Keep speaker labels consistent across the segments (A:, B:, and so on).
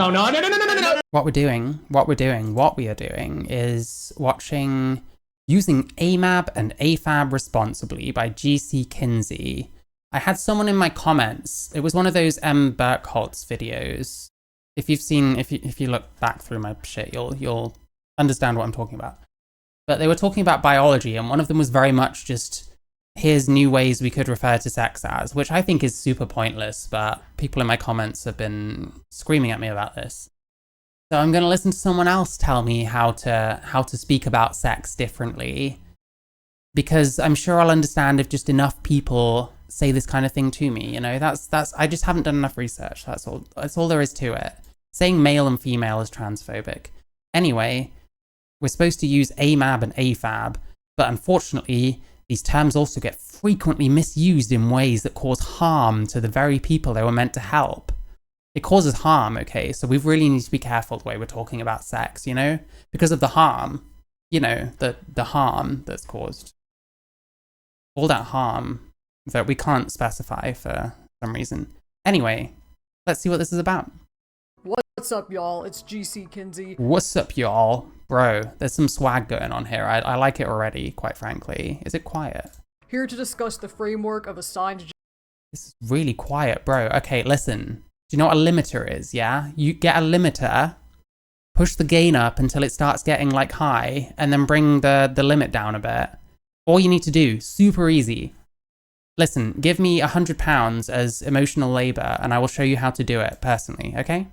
A: What we are doing is watching Using AMAB and AFAB Responsibly by GC Kinsey. I had someone in my comments, it was one of those M. Burkholtz videos. If you look back through my shit, you'll understand what I'm talking about. But they were talking about biology, and one of them was very much just, here's new ways we could refer to sex as, which I think is super pointless, but people in my comments have been screaming at me about this. So I'm going to listen to someone else tell me how to speak about sex differently, because I'm sure I'll understand if just enough people say this kind of thing to me. You know, that's I just haven't done enough research. That's all there is to it. Saying male and female is transphobic. Anyway, we're supposed to use AMAB and AFAB, but unfortunately, these terms also get frequently misused in ways that cause harm to the very people they were meant to help. It causes harm, okay? So we really need to be careful the way we're talking about sex, you know? Because of the harm, you know, the harm that's caused. All that harm that we can't specify for some reason. Anyway, let's see what this is about.
B: What's up, y'all? It's GC Kinsey.
A: What's up, y'all? Bro, there's some swag going on here. I like it already, quite frankly. Is it quiet?
B: Here to discuss the framework of assigned...
A: This is really quiet, bro. Okay, listen. Do you know what a limiter is, yeah? You get a limiter, push the gain up until it starts getting, like, high, and then bring the limit down a bit. All you need to do, super easy. Listen, give me £100 as emotional labor, and I will show you how to do it personally, okay?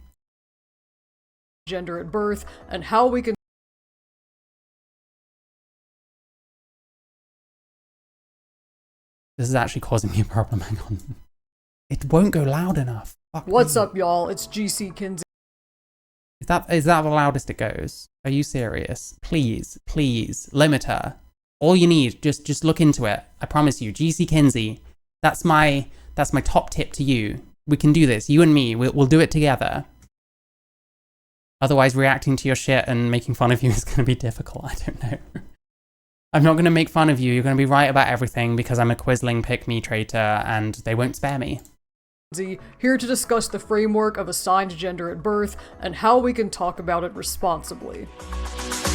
B: Gender at birth, and how we can...
A: This is actually causing me a problem, hang on. It won't go loud enough. Fuck
B: What's
A: me.
B: up, y'all? It's GC Kinsey.
A: Is that the loudest it goes? Are you serious? Please, limiter. All you need, just look into it. I promise you, GC Kinsey. That's my top tip to you. We can do this, you and me. We'll do it together. Otherwise, reacting to your shit and making fun of you is going to be difficult. I don't know. I'm not going to make fun of you. You're going to be right about everything because I'm a Quisling pick-me traitor and they won't spare me.
B: Here to discuss the framework of assigned gender at birth and how we can talk about it responsibly.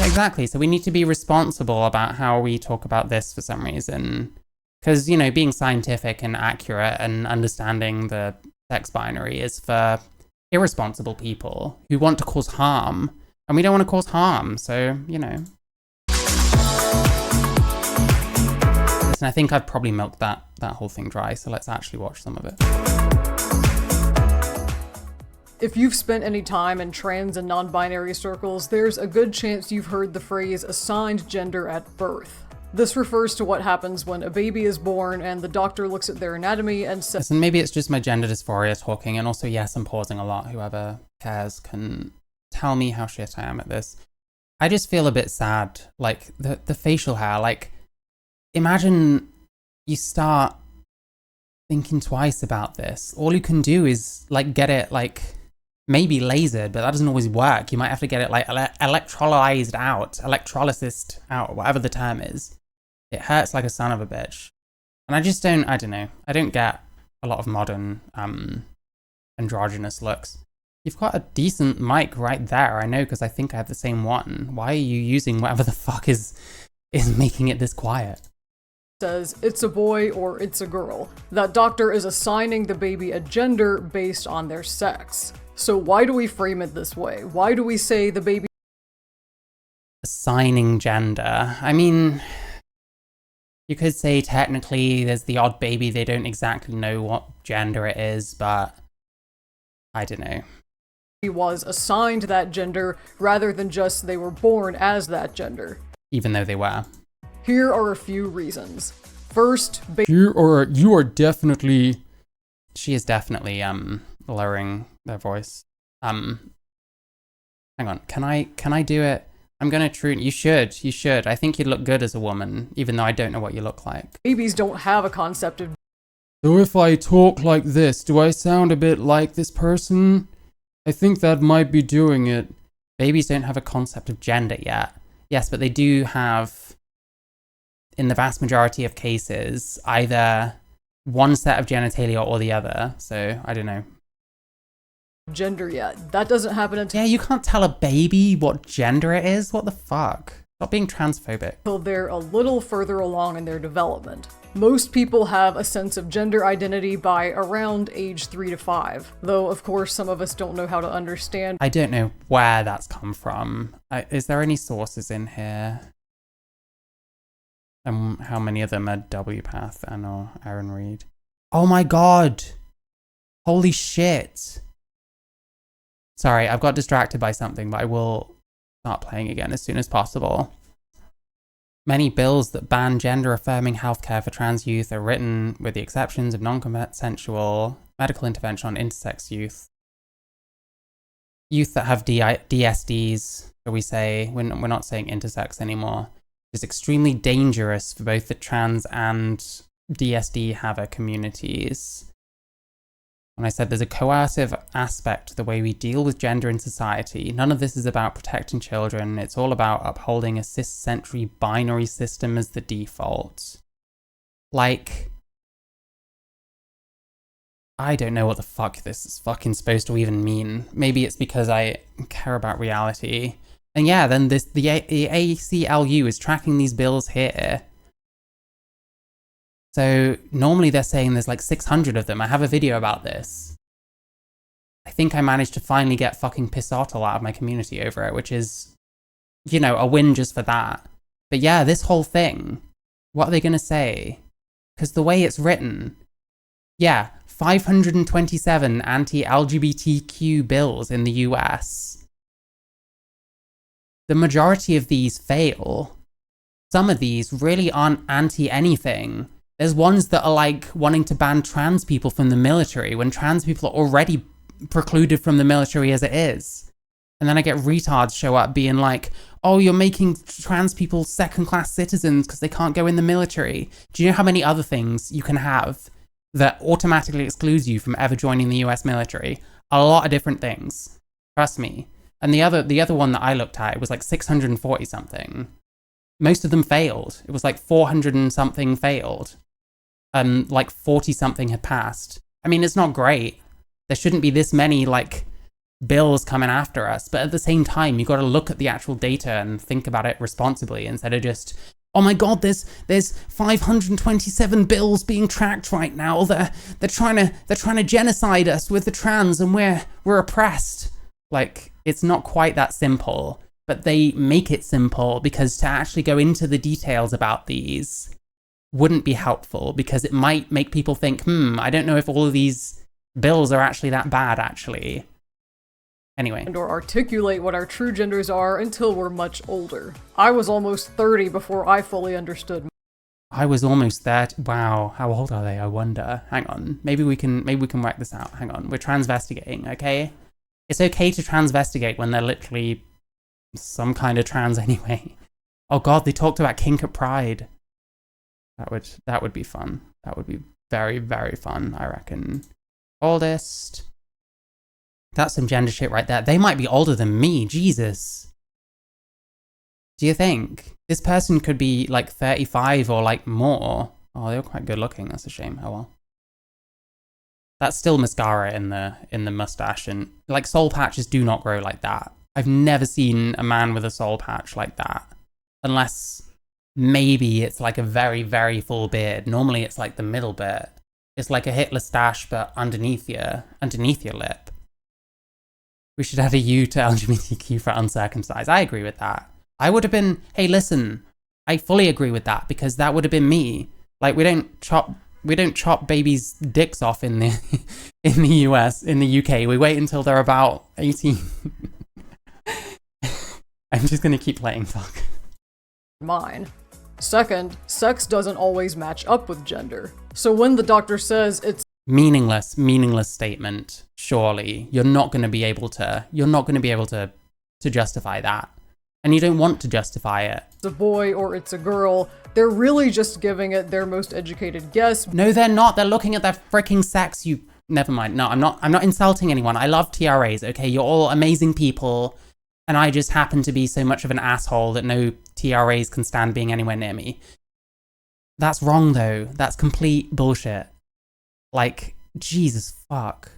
A: Exactly. So we need to be responsible about how we talk about this for some reason. Because, you know, being scientific and accurate and understanding the sex binary is for irresponsible people who want to cause harm. And we don't want to cause harm, so, you know. Listen, I think I've probably milked that whole thing dry, so let's actually watch some of it.
B: If you've spent any time in trans and non-binary circles, there's a good chance you've heard the phrase assigned gender at birth. This refers to what happens when a baby is born and the doctor looks at their anatomy and says...
A: Listen, maybe it's just my gender dysphoria talking, and also, yes, I'm pausing a lot. Whoever cares can tell me how shit I am at this. I just feel a bit sad. Like, the facial hair, like, imagine you start thinking twice about this. All you can do is, like, get it, like, maybe lasered, but that doesn't always work. You might have to get it, like, electrolyzed out, electrolysis out, whatever the term is. It hurts like a son of a bitch. And I just don't, I don't know. I don't get a lot of modern androgynous looks. You've got a decent mic right there, I know, because I think I have the same one. Why are you using whatever the fuck is making it this quiet?
B: Says it's a boy or it's a girl. That doctor is assigning the baby a gender based on their sex. So why do we frame it this way? Why do we say the baby...
A: Assigning gender. I mean... You could say technically there's the odd baby, they don't exactly know what gender it is, but I don't know.
B: He was assigned that gender rather than just they were born as that gender.
A: Even though they were.
B: Here are a few reasons. First,
A: you are definitely... She is definitely lowering their voice. Hang on, can I do it? I'm gonna you should. I think you'd look good as a woman, even though I don't know what you look like.
B: Babies don't have a concept of...
A: So if I talk like this, do I sound a bit like this person? I think that might be doing it. Babies don't have a concept of gender yet. Yes, but they do have, in the vast majority of cases, either one set of genitalia or the other. So, I don't know.
B: gender yet. That doesn't happen until
A: Yeah, you can't tell a baby what gender it is. What the fuck? Stop being transphobic.
B: they're a little further along in their development. Most people have a sense of gender identity by around age 3 to 5, though of course some of us don't know how to understand.
A: I don't know where that's come from. Is there any sources in here? And how many of them are WPath and or Aaron Reed? Oh my god! Holy shit! Sorry, I've got distracted by something, but I will start playing again as soon as possible. Many bills that ban gender-affirming healthcare for trans youth are written with the exceptions of non-consensual medical intervention on intersex youth. Youth that have DSDs, so we say, we're not saying intersex anymore, is extremely dangerous for both the trans and DSD haver communities. When I said there's a coercive aspect to the way we deal with gender in society, none of this is about protecting children. It's all about upholding a cis-century binary system as the default. Like, I don't know what the fuck this is fucking supposed to even mean. Maybe it's because I care about reality. And yeah, then the ACLU is tracking these bills here. So normally they're saying there's like 600 of them. I have a video about this. I think I managed to finally get fucking Pisottle out of my community over it, which is, you know, a win just for that. But yeah, this whole thing, what are they going to say? Because the way it's written, yeah, 527 anti-LGBTQ bills in the US. The majority of these fail. Some of these really aren't anti-anything. There's ones that are like wanting to ban trans people from the military when trans people are already precluded from the military as it is. And then I get retards show up being like, oh, you're making trans people second-class citizens because they can't go in the military. Do you know how many other things you can have that automatically excludes you from ever joining the US military? A lot of different things. Trust me. And the other one that I looked at, it was like 640 something. Most of them failed. It was like 400 and something failed. Like 40 something had passed. I mean, it's not great. There shouldn't be this many like bills coming after us, but at the same time, you got to look at the actual data and think about it responsibly instead of just, oh my god, there's 527 bills being tracked right now. They're trying to genocide us with the trans, and we're oppressed. Like, it's not quite that simple, but they make it simple because to actually go into the details about these wouldn't be helpful, because it might make people think, I don't know if all of these bills are actually that bad, actually. Anyway.
B: Or articulate what our true genders are until we're much older. I was almost 30 before I fully understood.
A: I was almost there. Wow, how old are they? I wonder. Hang on. Maybe we can work this out. Hang on. We're transvestigating, okay? It's okay to transvestigate when they're literally some kind of trans anyway. Oh god, they talked about kink at Pride. That would be fun. That would be very, very fun, I reckon. Oldest. That's some gender shit right there. They might be older than me, Jesus. Do you think? This person could be like 35 or like more. Oh, they were quite good looking, that's a shame. Oh well. That's still mascara in the mustache, and like soul patches do not grow like that. I've never seen a man with a soul patch like that. Unless maybe it's like a very, very full beard. Normally it's like the middle bit. It's like a Hitler stash, but underneath your lip. We should add a U to LGBTQ for uncircumcised. I agree with that. I would have been, hey, listen, I fully agree with that, because that would have been me. Like, we don't chop babies' dicks off in the US, in the UK. We wait until they're about 18. I'm just gonna keep playing, fuck.
B: Mine. Second, sex doesn't always match up with gender. So when the doctor says it's
A: meaningless statement, surely you're not going to be able to justify that. And you don't want to justify it.
B: a boy or it's a girl, they're really just giving it their most educated guess.
A: No, they're not. They're looking at their freaking sex. Never mind. No, I'm not insulting anyone. I love TRAs, okay? You're all amazing people. And I just happen to be so much of an asshole that no TRAs can stand being anywhere near me. That's wrong, though. That's complete bullshit. Like, Jesus fuck.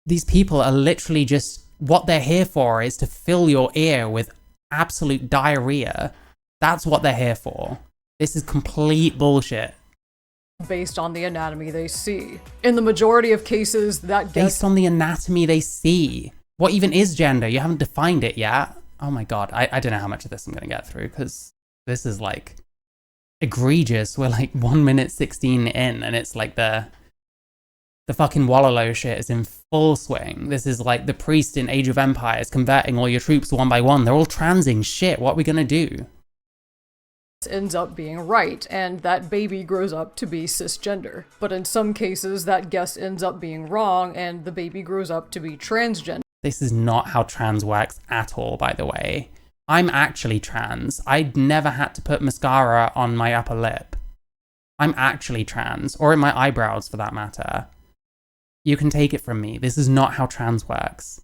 A: These people are literally just, what they're here for is to fill your ear with absolute diarrhea. That's what they're here for. This is complete bullshit.
B: Based on the anatomy they see. In the majority of cases, that
A: Based on the anatomy they see. What even is gender? You haven't defined it yet. Oh my god, I don't know how much of this I'm gonna get through, because this is like egregious. We're like 1 minute 16 in, and it's like the fucking Wallaloo shit is in full swing. This is like the priest in Age of Empires converting all your troops one by one. They're all transing. Shit, what are we gonna do?
B: Ends up being right, and that baby grows up to be cisgender. But in some cases, that guess ends up being wrong, and the baby grows up to be transgender.
A: This is not how trans works at all, by the way. I'm actually trans. I'd never had to put mascara on my upper lip. I'm actually trans, or in my eyebrows for that matter. You can take it from me. This is not how trans works.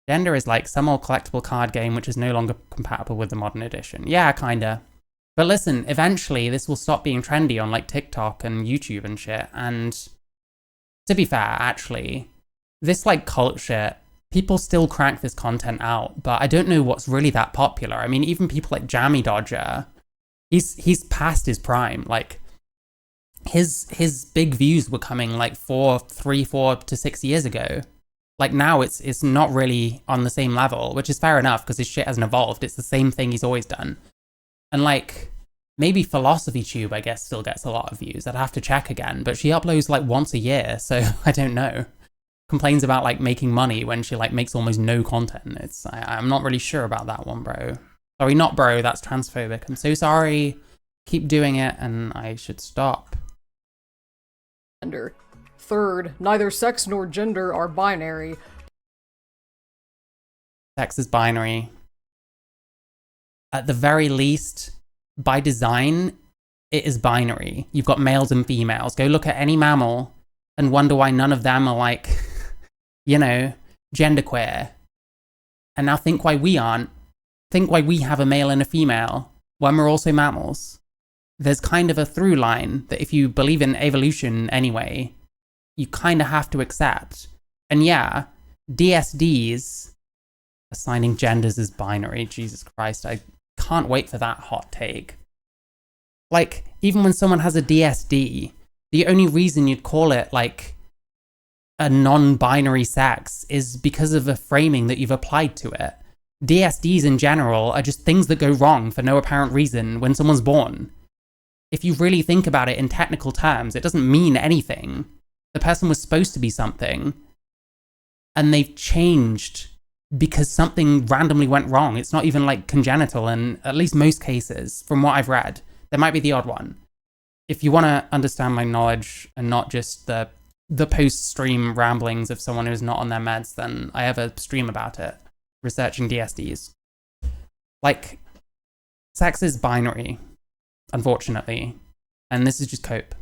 A: Gender is like some old collectible card game which is no longer compatible with the modern edition. Yeah, kinda. But listen, eventually this will stop being trendy on like TikTok and YouTube and shit. And to be fair, actually, this like cult shit, people still crank this content out, but I don't know what's really that popular. I mean, even people like Jammy Dodger, he's past his prime. Like his big views were coming like 4 to 6 years ago. Like now it's not really on the same level, which is fair enough because his shit hasn't evolved. It's the same thing he's always done. And like, maybe Philosophy Tube, I guess, still gets a lot of views. I'd have to check again, but she uploads like once a year, so I don't know. Complains about like making money when she like makes almost no content. I'm not really sure about that one, bro. Sorry, not bro, that's transphobic. I'm so sorry. Keep doing it, and I should stop.
B: Third, neither sex nor gender are binary.
A: Sex is binary. At the very least, by design, it is binary. You've got males and females. Go look at any mammal and wonder why none of them are like, you know, genderqueer. And now think why we aren't. Think why we have a male and a female when we're also mammals. There's kind of a through line that if you believe in evolution anyway, you kind of have to accept. And yeah, DSDs, assigning genders as binary, Jesus Christ, I can't wait for that hot take. Like, even when someone has a DSD, the only reason you'd call it like a non-binary sex is because of the framing that you've applied to it. DSDs in general are just things that go wrong for no apparent reason when someone's born. If you really think about it in technical terms, it doesn't mean anything. The person was supposed to be something, and they've changed because something randomly went wrong. It's not even like congenital in at least most cases, from what I've read. There might be the odd one. If you want to understand my knowledge and not just the post-stream ramblings of someone who's not on their meds, then I have a stream about it, researching DSDs. Like, sex is binary, unfortunately, and this is just cope.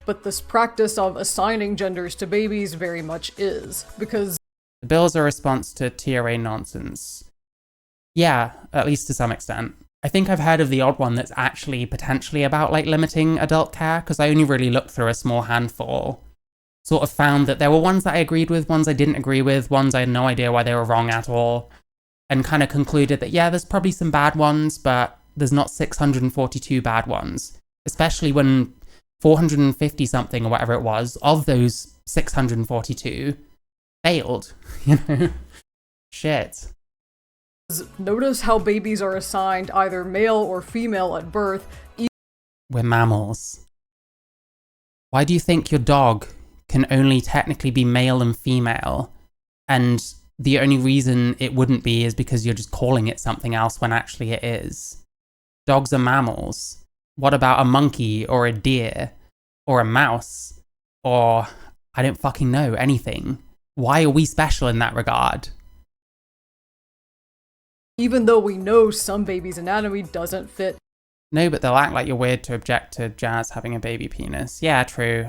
B: But this practice of assigning genders to babies very much is, because
A: the bills are a response to TRA nonsense. Yeah, at least to some extent. I think I've heard of the odd one that's actually potentially about like limiting adult care, because I only really looked through a small handful. Sort of found that there were ones that I agreed with, ones I didn't agree with, ones I had no idea why they were wrong at all, and kind of concluded that yeah, there's probably some bad ones, but there's not 642 bad ones. Especially when 450 something or whatever it was of those 642 failed, you know? Shit.
B: Notice how babies are assigned either male or female at birth.
A: We're mammals. Why do you think your dog can only technically be male and female, and the only reason it wouldn't be is because you're just calling it something else when actually it is? Dogs are mammals. What about a monkey or a deer or a mouse or I don't fucking know, anything? Why are we special in that regard?
B: Even though we know some babies' anatomy doesn't fit.
A: No, but they'll act like you're weird to object to Jazz having a baby penis. Yeah, true.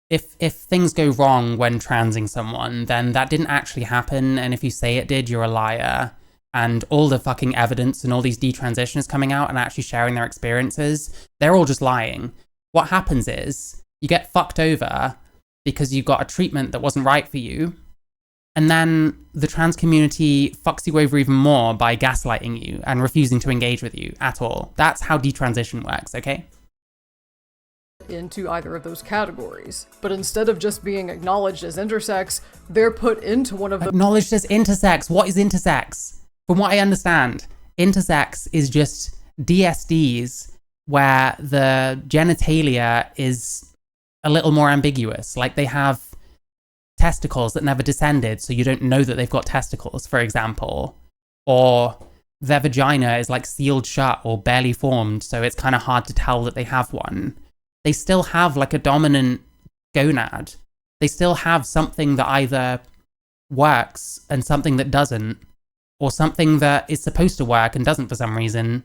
A: If things go wrong when transing someone, then that didn't actually happen, and if you say it did, you're a liar. And all the fucking evidence and all these detransitioners coming out and actually sharing their experiences, they're all just lying. What happens is, you get fucked over because you got a treatment that wasn't right for you, And then the trans community fucks you over even more by gaslighting you and refusing to engage with you at all. That's how detransition works, okay?
B: Into either of those categories. But instead of just being acknowledged as intersex, they're put into one of the—
A: Acknowledged as intersex? What is intersex? From what I understand, intersex is just DSDs where the genitalia is a little more ambiguous. Like they have testicles that never descended, so you don't know that they've got testicles, for example. Or their vagina is like sealed shut or barely formed, so it's kind of hard to tell that they have one. They still have like a dominant gonad. They still have something that either works and something that doesn't, or something that is supposed to work and doesn't for some reason,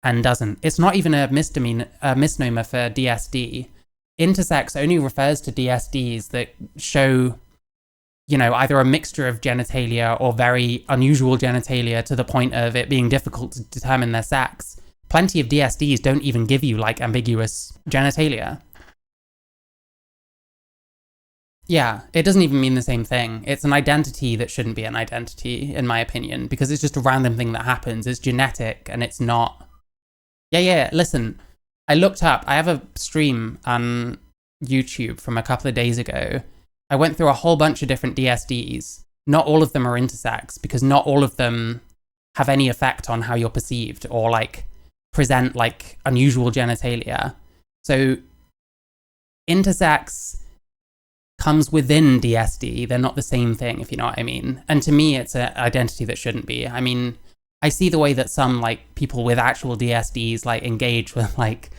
A: and doesn't. It's not even a misnomer for DSD. Intersex only refers to DSDs that show, you know, either a mixture of genitalia or very unusual genitalia to the point of it being difficult to determine their sex. Plenty of DSDs don't even give you, like, ambiguous genitalia. Yeah, it doesn't even mean the same thing. It's an identity that shouldn't be an identity, in my opinion, because it's just a random thing that happens. It's genetic, and it's not... Yeah, listen, I looked up, I have a stream on YouTube from a couple of days ago. I went through a whole bunch of different DSDs. Not all of them are intersex, because not all of them have any effect on how you're perceived, or, like, present, like, unusual genitalia. So, intersex comes within DSD. They're not the same thing, if you know what I mean. And to me, it's an identity that shouldn't be. I mean, I see the way that some, like, people with actual DSDs, like, engage with, like,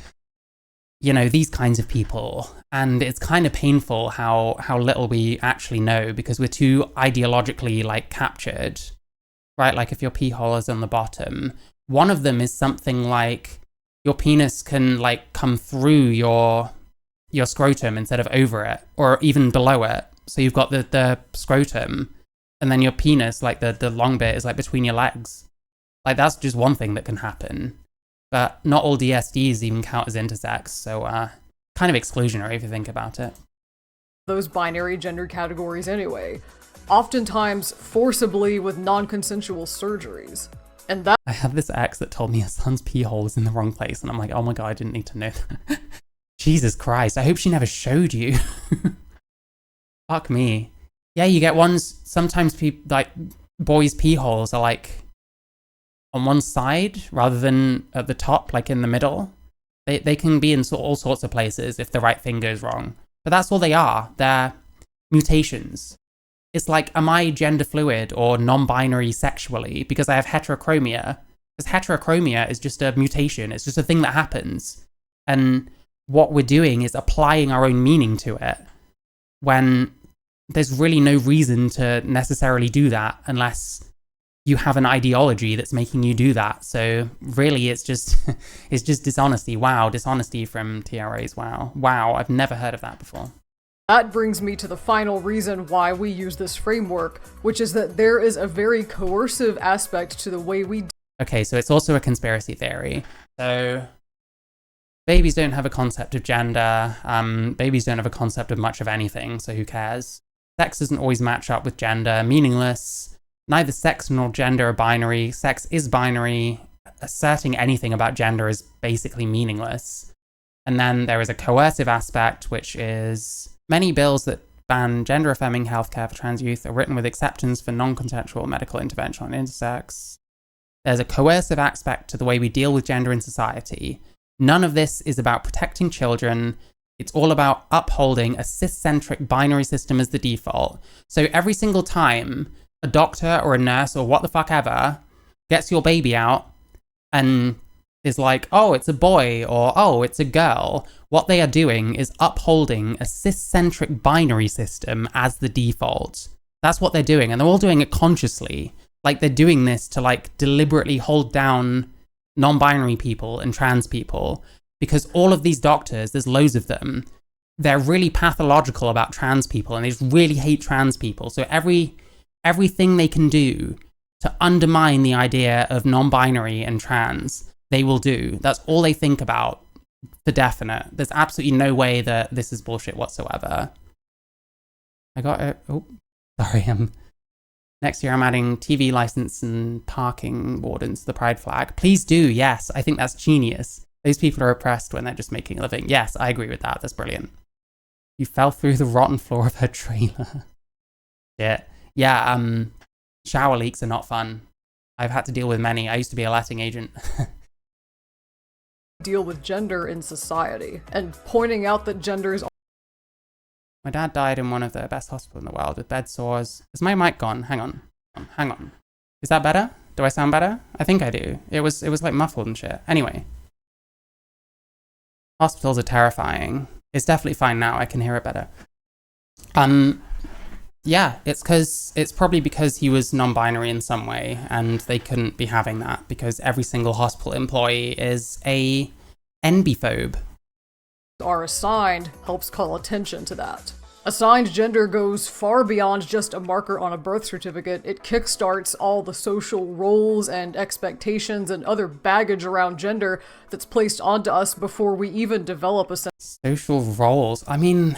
A: you know, these kinds of people. And it's kind of painful how little we actually know, because we're too ideologically, like, captured, right? Like, if your pee hole is on the bottom, one of them is something like your penis can, like, come through your scrotum instead of over it, or even below it. So you've got the scrotum, and then your penis, like the long bit, is like between your legs. Like, that's just one thing that can happen. But not all DSDs even count as intersex, so kind of exclusionary if you think about it.
B: Those binary gender categories anyway, oftentimes forcibly with non-consensual surgeries. And that—
A: I have this ex that told me his son's pee hole was in the wrong place, and I'm like, oh my god, I didn't need to know that. Jesus Christ, I hope she never showed you. Fuck me. Yeah, you get ones, sometimes like, boys' pee holes are, like, on one side rather than at the top, like in the middle. They can be in all sorts of places if the right thing goes wrong. But that's all they are. They're mutations. It's like, am I gender fluid or non-binary sexually because I have heterochromia? Because heterochromia is just a mutation. It's just a thing that happens. And what we're doing is applying our own meaning to it, when there's really no reason to necessarily do that unless you have an ideology that's making you do that. So really, it's just it's just dishonesty. Wow, dishonesty from TRAs. Wow, I've never heard of that before.
B: That brings me to the final reason why we use this framework, which is that there is a very coercive aspect to the way we—
A: Okay, so it's also a conspiracy theory. So babies don't have a concept of gender. Babies don't have a concept of much of anything, so who cares? Sex doesn't always match up with gender. Meaningless. Neither sex nor gender are binary. Sex is binary. Asserting anything about gender is basically meaningless. And then there is a coercive aspect, which is many bills that ban gender-affirming healthcare for trans youth are written with exceptions for non-consensual medical intervention on intersex. There's a coercive aspect to the way we deal with gender in society. None of this is about protecting children. It's all about upholding a cis-centric binary system as the default. So every single time a doctor or a nurse or what the fuck ever gets your baby out and is like, oh, it's a boy, or oh, it's a girl, what they are doing is upholding a cis-centric binary system as the default. That's what they're doing, and they're all doing it consciously. Like, they're doing this to, like, deliberately hold down non-binary people and trans people, because all of these doctors, there's loads of them, they're really pathological about trans people, and they just really hate trans people. So everything they can do to undermine the idea of non-binary and trans, they will do. That's all they think about, for definite. There's absolutely no way that this is bullshit whatsoever. I got it. Oh, Sorry, next year I'm adding TV license and parking wardens to the pride flag. Please do, yes. I think that's genius. Those people are oppressed when they're just making a living. Yes, I agree with that. That's brilliant. You fell through the rotten floor of her trailer. Shit. Yeah, shower leaks are not fun. I've had to deal with many. I used to be a letting agent.
B: Deal with gender in society, and pointing out that gender is...
A: My dad died in one of the best hospitals in the world with bed sores. Is my mic gone? Hang on. Hang on. Is that better? Do I sound better? I think I do. It was like muffled and shit. Anyway. Hospitals are terrifying. It's definitely fine now. I can hear it better. Yeah, it's probably because he was non-binary in some way, and they couldn't be having that because every single hospital employee is a NB-phobe.
B: Are assigned helps call attention to that. Assigned gender goes far beyond just a marker on a birth certificate. It kickstarts all the social roles and expectations and other baggage around gender that's placed onto us before we even develop a sense.
A: Social roles? I mean,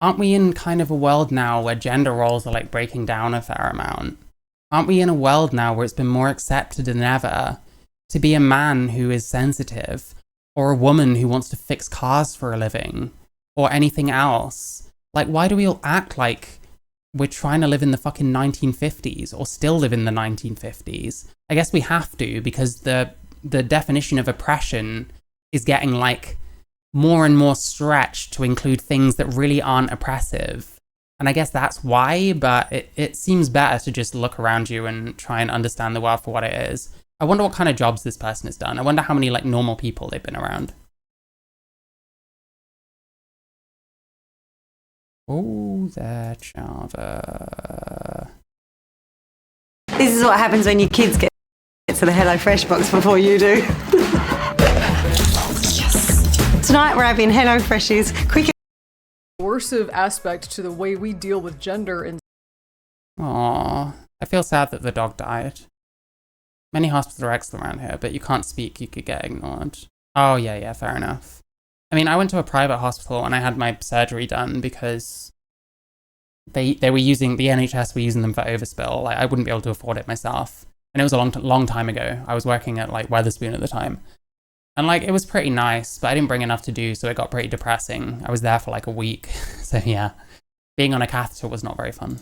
A: aren't we in kind of a world now where gender roles are like breaking down a fair amount? Aren't we in a world now where it's been more accepted than ever to be a man who is sensitive, or a woman who wants to fix cars for a living, or anything else? Like, why do we all act like we're trying to live in the fucking 1950s, or still live in the 1950s? I guess we have to, because the definition of oppression is getting like more and more stretched to include things that really aren't oppressive. And I guess that's why, but it seems better to just look around you and try and understand the world for what it is. I wonder what kind of jobs this person has done. I wonder how many like normal people they've been around. Oh, there, Java.
C: This is what happens when your kids get to the HelloFresh box before you do. Yes. Tonight we're having HelloFresh's quick...
B: Coercive aspect to the way we deal with gender in...
A: Aww, I feel sad that the dog died. Many hospitals are excellent around here, but you can't speak, you could get ignored. Oh, yeah, fair enough. I mean, I went to a private hospital and I had my surgery done because they were using, the NHS were using them for overspill. Like, I wouldn't be able to afford it myself. And it was a long time ago. I was working at like Weatherspoon at the time. And like, it was pretty nice, but I didn't bring enough to do, so it got pretty depressing. I was there for like a week. So yeah, being on a catheter was not very fun.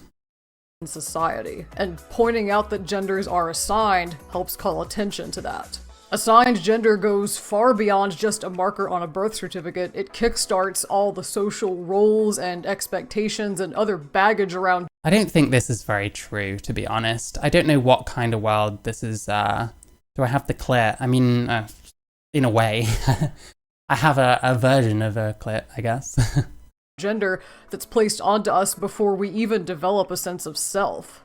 B: Society, and pointing out that genders are assigned helps call attention to that. Assigned gender goes far beyond just a marker on a birth certificate. It kickstarts all the social roles and expectations and other baggage around...
A: I don't think this is very true, to be honest. I don't know what kind of world this is. Do I have the clit? I mean, in a way. I have a version of a clit, I guess.
B: Gender that's placed onto us before we even develop a sense of self.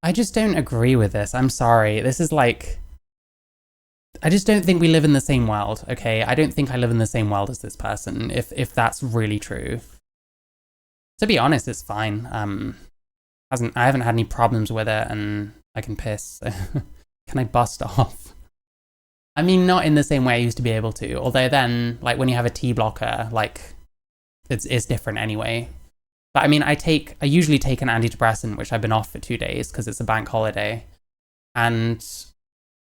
A: I just don't agree with this. I'm sorry. This is like... I just don't think we live in the same world, okay? I don't think I live in the same world as this person, if that's really true. To be honest, it's fine. I haven't had any problems with it, and I can piss, so can I bust off? I mean, not in the same way I used to be able to, although then, like, when you have a T blocker, like, it's different anyway. But I mean, I usually take an antidepressant, which I've been off for 2 days because it's a bank holiday. And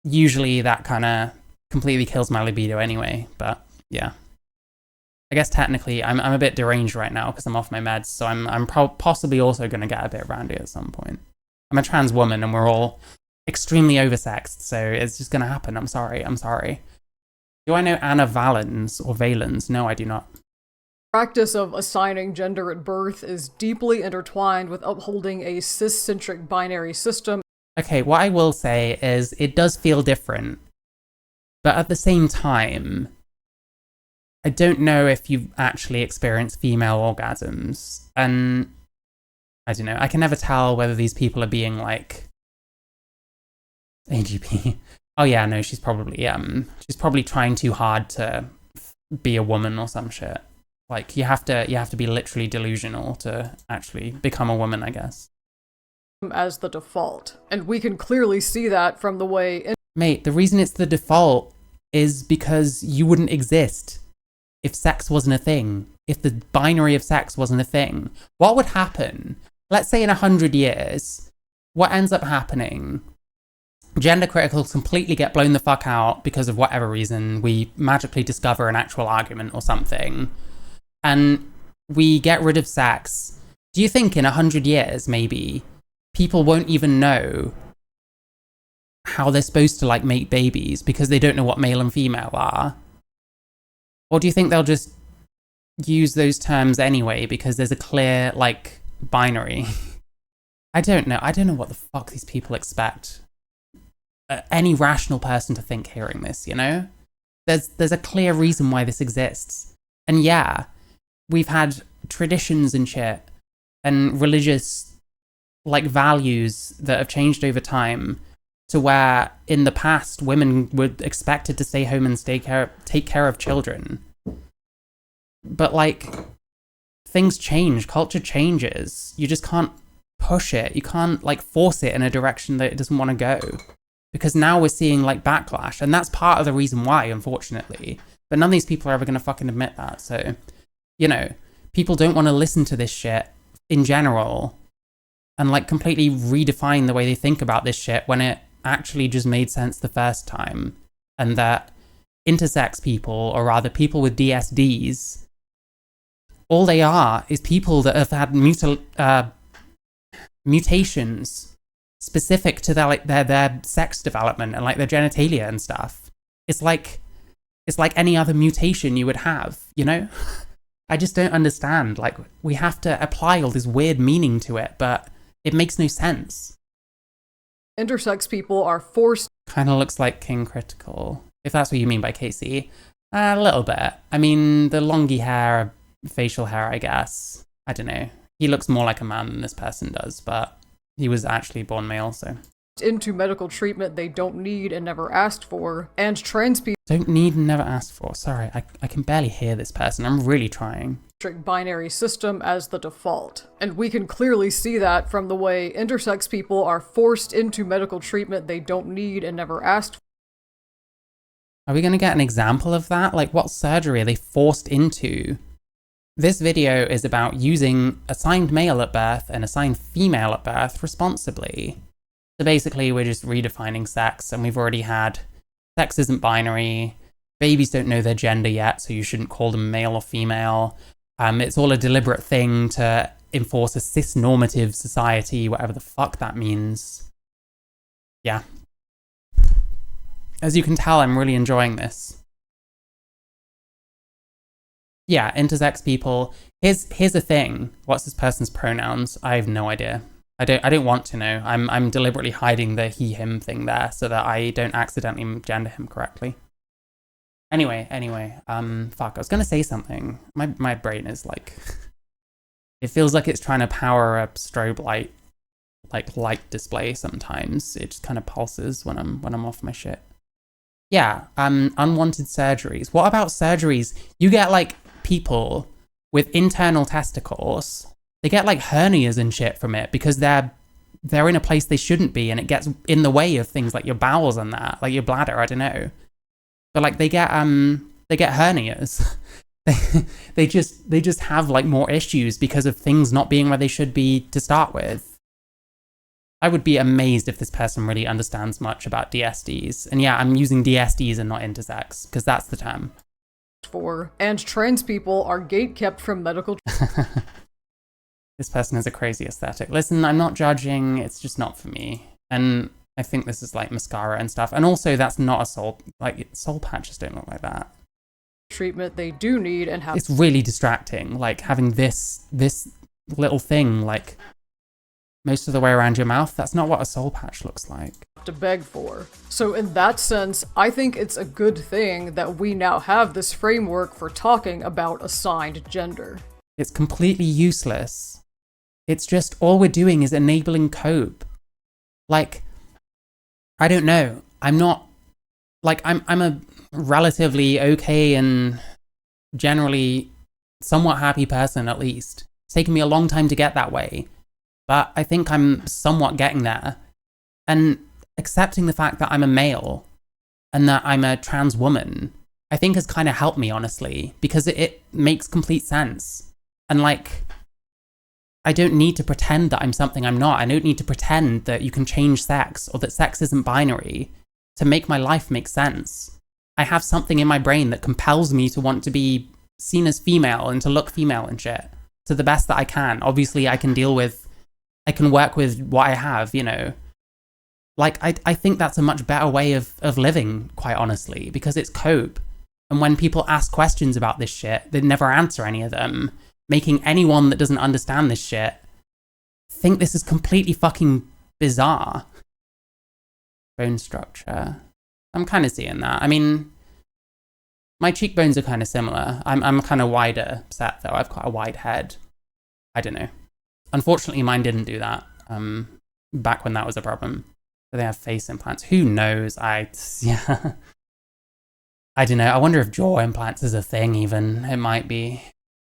A: usually that kind of completely kills my libido anyway, but yeah. I guess technically I'm a bit deranged right now because I'm off my meds, so I'm possibly also going to get a bit randy at some point. I'm a trans woman and we're all extremely oversexed, so it's just going to happen. I'm sorry. Do I know Anna Valens or Valens? No, I do not.
B: Practice of assigning gender at birth is deeply intertwined with upholding a cis-centric binary system.
A: Okay, what I will say is it does feel different, but at the same time, I don't know if you've actually experienced female orgasms, and I don't know, I can never tell whether these people are being like AGP. Oh yeah, no, she's probably trying too hard to be a woman or some shit. Like you have to be literally delusional to actually become a woman, I guess.
B: As the default, and we can clearly see that from the way...
A: Mate, the reason it's the default is because you wouldn't exist if sex wasn't a thing, if the binary of sex wasn't a thing. What would happen let's say in 100 years, what ends up happening? Gender criticals completely get blown the fuck out because of whatever reason. We magically discover an actual argument or something, and we get rid of sex. Do you think in 100 years, maybe, people won't even know how they're supposed to, like, make babies because they don't know what male and female are? Or do you think they'll just use those terms anyway because there's a clear, like, binary? I don't know. I don't know what the fuck these people expect any rational person to think hearing this, you know? There's a clear reason why this exists. And yeah, we've had traditions and shit and religious, like, values that have changed over time to where in the past women were expected to stay home and take care of children. But, like, things change, culture changes. You just can't push it. You can't, like, force it in a direction that it doesn't want to go. Because now we're seeing, like, backlash, and that's part of the reason why, unfortunately. But none of these people are ever going to fucking admit that. So, you know, people don't want to listen to this shit in general and, like, completely redefine the way they think about this shit when it actually just made sense the first time. And that intersex people, or rather people with DSDs, all they are is people that have had mutations specific to their sex development and, like, their genitalia and stuff. It's like any other mutation you would have, you know? I just don't understand. Like, we have to apply all this weird meaning to it, but it makes no sense.
B: Intersex people are forced.
A: Kind of looks like King Critical, if that's what you mean by Casey. A little bit. I mean, the longy hair, facial hair, I guess. I don't know. He looks more like a man than this person does, but he was actually born male, so.
B: Into medical treatment they don't need and never asked for, and trans people
A: don't need and never asked for. Sorry, I can barely hear this person. I'm really trying.
B: Binary system as the default. And we can clearly see that from the way intersex people are forced into medical treatment they don't need and never asked for.
A: Are we going to get an example of that? Like, what surgery are they forced into? This video is about using assigned male at birth and assigned female at birth responsibly. So basically, we're just redefining sex, and we've already had sex isn't binary, babies don't know their gender yet, so you shouldn't call them male or female. It's all a deliberate thing to enforce a cis-normative society, whatever the fuck that means. Yeah. As you can tell, I'm really enjoying this. Yeah, intersex people. Here's the thing. What's this person's pronouns? I have no idea. I don't want to know. I'm deliberately hiding the he him thing there so that I don't accidentally gender him correctly. Anyway, fuck, I was gonna say something. My brain is like it feels like it's trying to power a strobe light display sometimes. It just kind of pulses when I'm off my shit. Yeah, unwanted surgeries. What about surgeries? You get, like, people with internal testicles. They get, like, hernias and shit from it because they're in a place they shouldn't be, and it gets in the way of things like your bowels and that, like your bladder, I don't know. But, like, they get hernias. they just have, like, more issues because of things not being where they should be to start with. I would be amazed if this person really understands much about DSDs. And yeah, I'm using DSDs and not intersex, because that's the term.
B: And trans people are gatekept from medical
A: This person has a crazy aesthetic. Listen, I'm not judging, it's just not for me. And I think this is, like, mascara and stuff. And also, that's not a soul patches don't look like that.
B: Treatment they do need and have.
A: It's really distracting, like, having this little thing, like, most of the way around your mouth. That's not what a soul patch looks like.
B: To beg for. So in that sense, I think it's a good thing that we now have this framework for talking about assigned gender.
A: It's completely useless. It's just all we're doing is enabling cope. Like, I don't know. I'm not, like, I'm a relatively okay and generally somewhat happy person, at least. It's taken me a long time to get that way. But I think I'm somewhat getting there. And accepting the fact that I'm a male and that I'm a trans woman, I think has kind of helped me, honestly, because it makes complete sense. And, like, I don't need to pretend that I'm something I'm not. I don't need to pretend that you can change sex or that sex isn't binary to make my life make sense. I have something in my brain that compels me to want to be seen as female and to look female and shit to the best that I can. Obviously, I can work with what I have, you know. Like, I think that's a much better way of living, quite honestly, because it's cope. And when people ask questions about this shit, they never answer any of them, making anyone that doesn't understand this shit think this is completely fucking bizarre. Bone structure. I'm kind of seeing that. I mean, my cheekbones are kind of similar. I'm kind of wider set, though. I've got a wide head. I don't know. Unfortunately, mine didn't do that back when that was a problem. Do they have face implants? Who knows? Yeah. I don't know. I wonder if jaw implants is a thing even. It might be.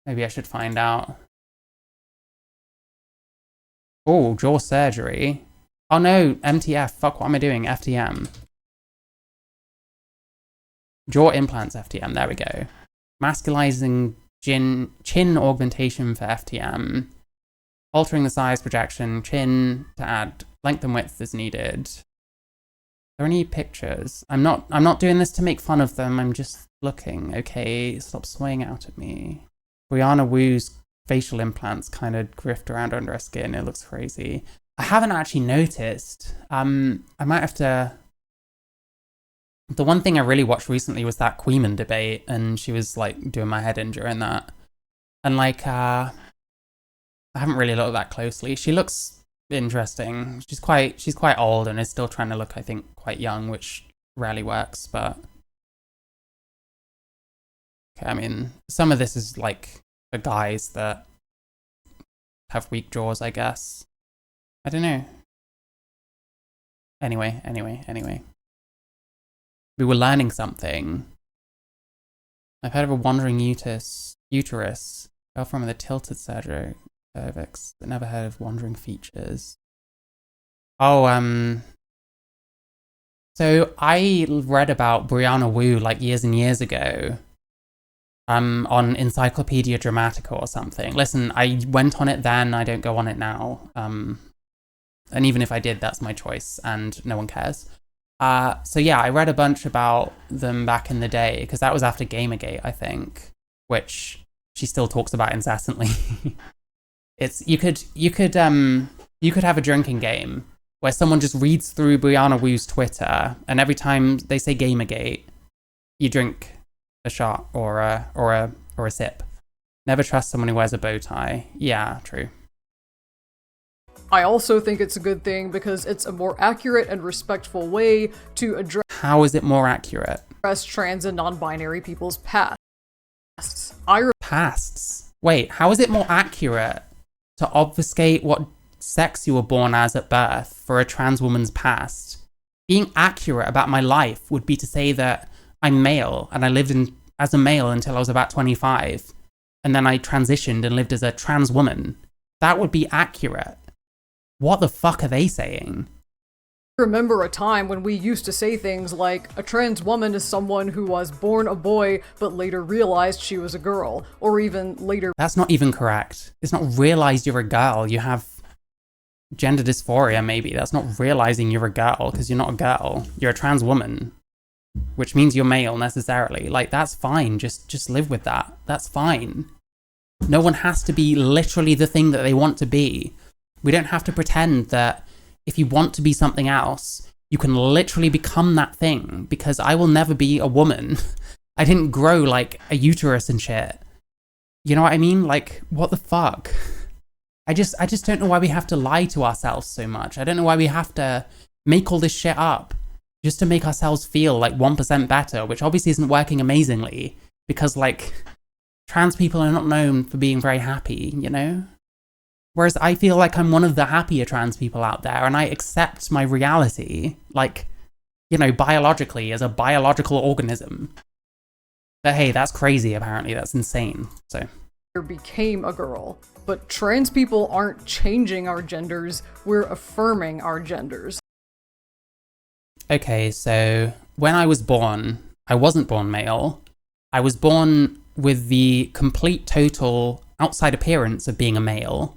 A: Maybe I should find out. Oh, jaw surgery. Oh no, MTF. Fuck, what am I doing? FTM. Jaw implants FTM. There we go. Masculizing chin augmentation for FTM. Altering the size projection, chin to add length and width as needed. Are there any pictures? I'm not doing this to make fun of them. I'm just looking. Okay, stop swaying out at me. Brianna Wu's facial implants kind of grift around under her skin. It looks crazy. I haven't actually noticed. I might have to. The one thing I really watched recently was that Queeman debate, and she was like doing my head in during that. And like, I haven't really looked that closely. She looks interesting. She's quite old and is still trying to look, I think, quite young, which rarely works, but okay, I mean, some of this is like the guys that have weak jaws, I guess. I don't know. Anyway. We were learning something. I've heard of a wandering uterus. Fell from the tilted cervix, but never heard of wandering features. Oh, so I read about Brianna Wu like years and years ago, on Encyclopedia Dramatica or something. Listen, I went on it then, I don't go on it now. And even if I did, that's my choice, and no one cares. So yeah, I read a bunch about them back in the day, because that was after Gamergate, I think, which she still talks about incessantly. It's you could have a drinking game where someone just reads through Brianna Wu's Twitter, and every time they say Gamergate, you drink a shot or a sip. Never trust someone who wears a bow tie. Yeah, true.
B: I also think it's a good thing because it's a more accurate and respectful way to address
A: How is it more accurate?
B: trans and non-binary people's pasts.
A: Pasts? Wait, how is it more accurate to obfuscate what sex you were born as at birth for a trans woman's past? Being accurate about my life would be to say that I'm male and I lived as a male until I was about 25, and then I transitioned and lived as a trans woman. That would be accurate. What the fuck are they saying?
B: Remember a time when we used to say things like, a trans woman is someone who was born a boy but later realized she was a girl, or even later.
A: That's not even correct. It's not realized you're a girl. You have gender dysphoria, maybe. That's not realizing you're a girl, because you're not a girl. You're a trans woman, which means you're male necessarily. Like, that's fine. Just live with that. That's fine. No one has to be literally the thing that they want to be. We don't have to pretend that if you want to be something else, you can literally become that thing, because I will never be a woman. I didn't grow like a uterus and shit. You know what I mean? Like, what the fuck? I just don't know why we have to lie to ourselves so much. I don't know why we have to make all this shit up just to make ourselves feel like 1% better, which obviously isn't working amazingly, because like trans people are not known for being very happy, you know? Whereas I feel like I'm one of the happier trans people out there, and I accept my reality, like, you know, biologically, as a biological organism. But hey, that's crazy, apparently. That's insane. So
B: became a girl. But trans people aren't changing our genders, we're affirming our genders.
A: Okay, so when I was born, I wasn't born male. I was born with the complete, total outside appearance of being a male.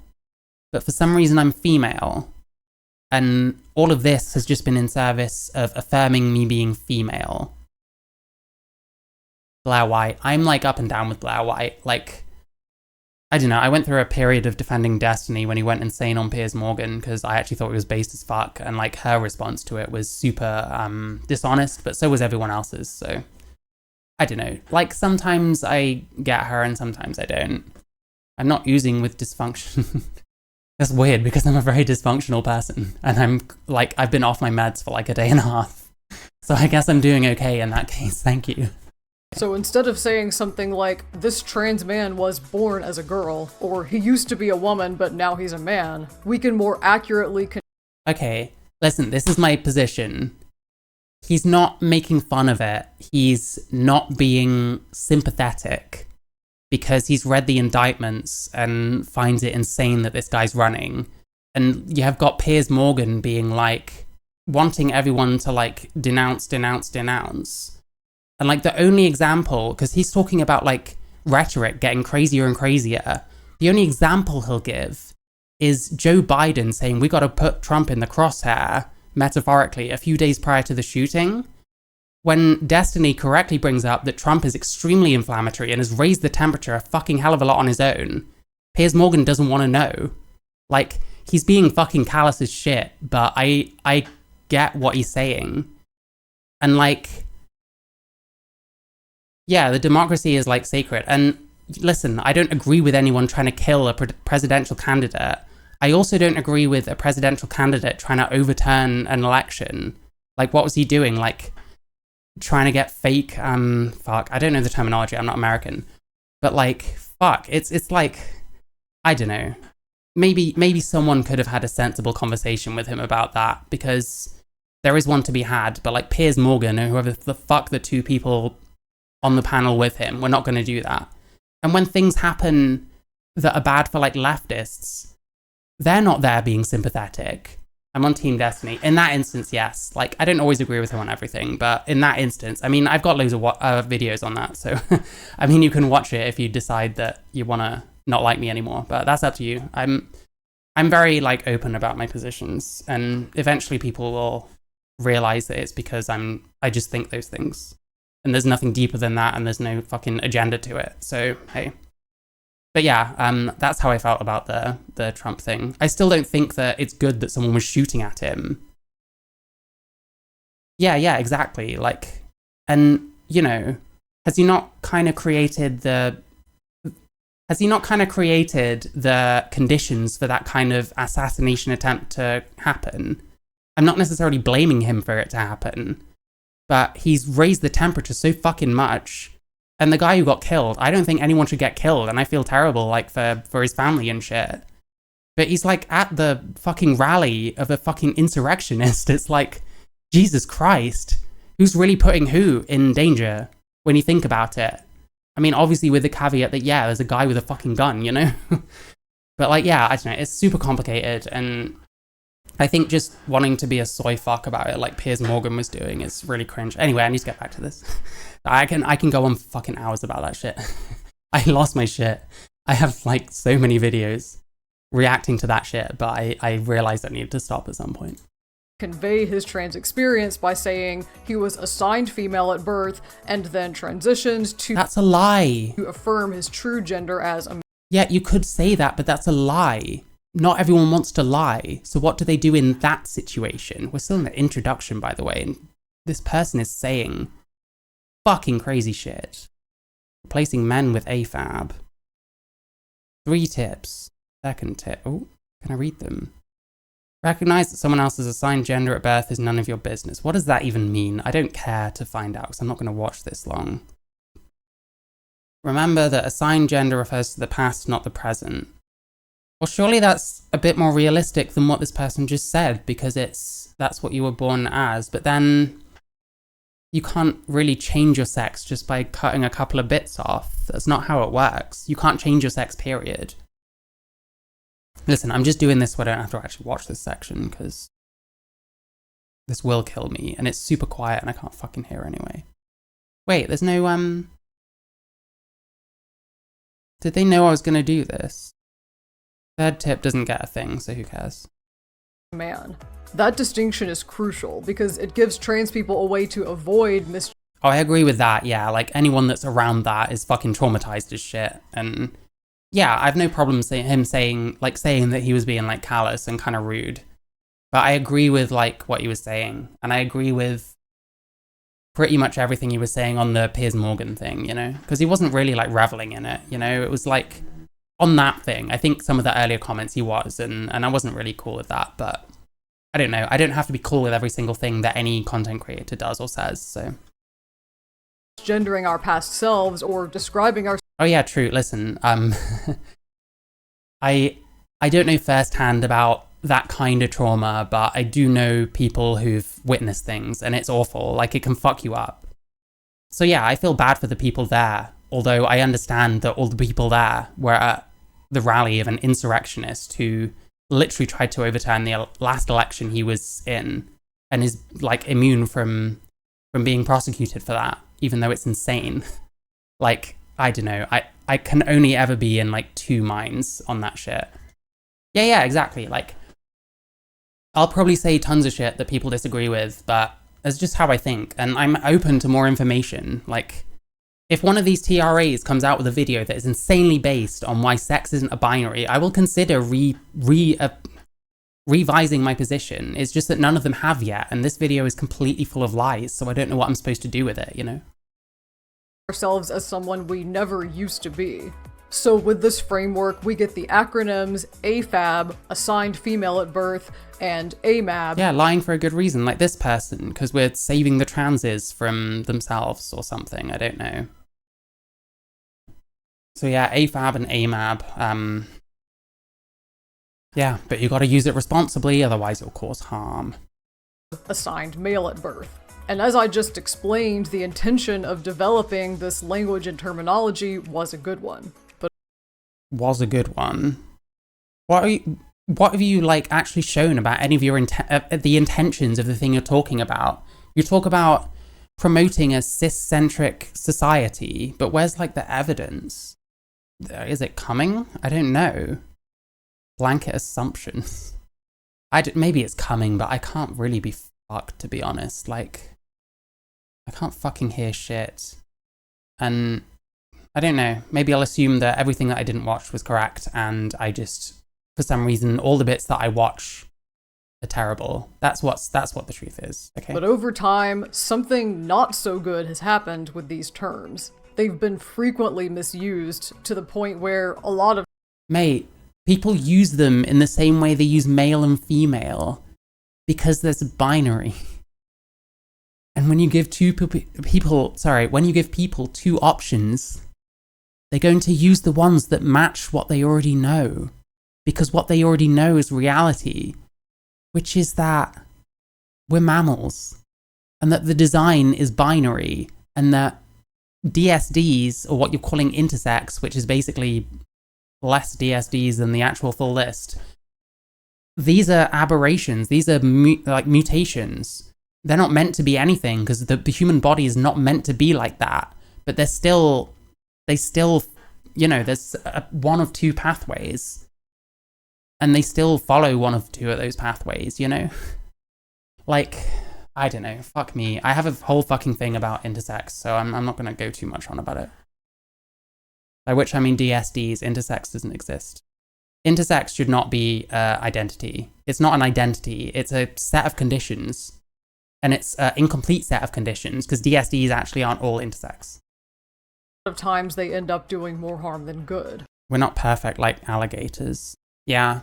A: but for some reason I'm female. And all of this has just been in service of affirming me being female. Blair White. I'm like up and down with Blair White. Like, I don't know, I went through a period of defending Destiny when he went insane on Piers Morgan because I actually thought he was based as fuck, and like her response to it was super dishonest, but so was everyone else's, so I don't know. Like, sometimes I get her and sometimes I don't. I'm not oozing with dysfunction. That's weird because I'm a very dysfunctional person and I've been off my meds for like a day and a half. So I guess I'm doing okay in that case, thank you.
B: So instead of saying something like, this trans man was born as a girl, or he used to be a woman but now he's a man, we can more accurately...
A: Okay, listen, this is my position. He's not making fun of it. He's not being sympathetic because he's read the indictments and finds it insane that this guy's running. And you have got Piers Morgan being like, wanting everyone to like denounce. And like the only example, because he's talking about like rhetoric getting crazier and crazier, the only example he'll give is Joe Biden saying we got to put Trump in the crosshair, metaphorically, a few days prior to the shooting, when Destiny correctly brings up that Trump is extremely inflammatory and has raised the temperature a fucking hell of a lot on his own. Piers Morgan doesn't want to know. Like, he's being fucking callous as shit, but I get what he's saying. And like, yeah, the democracy is like sacred. And listen, I don't agree with anyone trying to kill a presidential candidate. I also don't agree with a presidential candidate trying to overturn an election. Like, what was he doing? Like, trying to get fake, fuck, I don't know the terminology, I'm not American. But like, fuck, it's like, I don't know. Maybe someone could have had a sensible conversation with him about that, because there is one to be had, but like Piers Morgan or whoever the fuck the two people on the panel with him, we're not going to do that. And when things happen that are bad for like leftists, they're not there being sympathetic. I'm on Team Destiny. In that instance, yes. Like, I don't always agree with him on everything, but in that instance, I mean, I've got loads of videos on that. So, I mean, you can watch it if you decide that you want to not like me anymore, but that's up to you. I'm very like open about my positions, and eventually people will realize that it's because I just think those things, and there's nothing deeper than that, and there's no fucking agenda to it. So, hey. But yeah, that's how I felt about the Trump thing. I still don't think that it's good that someone was shooting at him. Yeah, exactly. Like, and, you know, has he not kind of created the conditions for that kind of assassination attempt to happen? I'm not necessarily blaming him for it to happen, but he's raised the temperature so fucking much. And the guy who got killed, I don't think anyone should get killed, and I feel terrible, like, for his family and shit. But he's, like, at the fucking rally of a fucking insurrectionist. It's like, Jesus Christ, who's really putting who in danger when you think about it? I mean, obviously with the caveat that, yeah, there's a guy with a fucking gun, you know? But, like, yeah, I don't know, it's super complicated, and I think just wanting to be a soy fuck about it, like Piers Morgan was doing, is really cringe. Anyway, I need to get back to this. I can go on for fucking hours about that shit. I lost my shit. I have like so many videos reacting to that shit, but I realized I needed to stop at some point.
B: Convey his trans experience by saying he was assigned female at birth and then transitioned to...
A: That's a lie.
B: ...to affirm his true gender as a...
A: Yeah, you could say that, but that's a lie. Not everyone wants to lie. So what do they do in that situation? We're still in the introduction, by the way, and this person is saying fucking crazy shit. Replacing men with AFAB. 3 tips. Second tip. Oh, can I read them? Recognize that someone else's assigned gender at birth is none of your business. What does that even mean? I don't care to find out because I'm not going to watch this long. Remember that assigned gender refers to the past, not the present. Well, surely that's a bit more realistic than what this person just said, because that's what you were born as. But then you can't really change your sex just by cutting a couple of bits off. That's not how it works. You can't change your sex, period. Listen, I'm just doing this so I don't have to actually watch this section, because this will kill me, and it's super quiet and I can't fucking hear anyway. Wait, there's no, Did they know I was gonna do this? Third tip doesn't get a thing, so who cares?
B: Man. That distinction is crucial because it gives trans people a way to avoid
A: Oh, I agree with that, yeah. Like, anyone that's around that is fucking traumatized as shit. And yeah, I've no problem saying that he was being, like, callous and kind of rude. But I agree with, like, what he was saying. And I agree with pretty much everything he was saying on the Piers Morgan thing, you know? Because he wasn't really, like, reveling in it, you know? It was, like, on that thing. I think some of the earlier comments he was, and I wasn't really cool with that, but I don't know. I don't have to be cool with every single thing that any content creator does or says, so...
B: gendering our past selves or describing our...
A: Oh yeah, true. Listen, I don't know firsthand about that kind of trauma, but I do know people who've witnessed things, and it's awful. Like, it can fuck you up. So yeah, I feel bad for the people there, although I understand that all the people there were at the rally of an insurrectionist who literally tried to overturn the last election he was in, and is, like, immune from being prosecuted for that, even though it's insane. Like, I don't know. I can only ever be in, like, two minds on that shit. Yeah, exactly. Like, I'll probably say tons of shit that people disagree with, but that's just how I think, and I'm open to more information. Like, if one of these TRAs comes out with a video that is insanely based on why sex isn't a binary, I will consider revising my position. It's just that none of them have yet, and this video is completely full of lies, so I don't know what I'm supposed to do with it, you know?
B: Ourselves as someone we never used to be. So with this framework, we get the acronyms AFAB, assigned female at birth, and AMAB.
A: Yeah, lying for a good reason, like this person, because we're saving the transes from themselves or something, I don't know. So yeah, AFAB and AMAB, yeah, but you gotta use it responsibly, otherwise it'll cause harm.
B: Assigned male at birth. And as I just explained, the intention of developing this language and terminology was a good one. But
A: was a good one. What have you like actually shown about any of your the intentions of the thing you're talking about? You talk about promoting a cis-centric society, but where's like the evidence? Is it coming? I don't know. Blanket assumptions. Maybe it's coming, but I can't really be fucked, to be honest. Like, I can't fucking hear shit. And I don't know, maybe I'll assume that everything that I didn't watch was correct, and I just, for some reason, all the bits that I watch are terrible. That's what the truth is, okay?
B: But over time, something not so good has happened with these terms. They've been frequently misused to the point where a lot of...
A: Mate, people use them in the same way they use male and female, because there's a binary. And when you give when you give people two options, they're going to use the ones that match what they already know. Because what they already know is reality, which is that we're mammals, and that the design is binary, and that DSDs, or what you're calling intersex, which is basically less DSDs than the actual full list, these are aberrations, these are mutations. They're not meant to be anything, because the human body is not meant to be like that. But they still, you know, there's one of two pathways. And they still follow one of two of those pathways, you know? Like, I don't know, fuck me. I have a whole fucking thing about intersex, so I'm not going to go too much on about it. By which I mean DSDs, intersex doesn't exist. Intersex should not be identity. It's not an identity, it's a set of conditions. And it's an incomplete set of conditions, because DSDs actually aren't all intersex.
B: Of times they end up doing more harm than good.
A: We're not perfect like alligators. Yeah.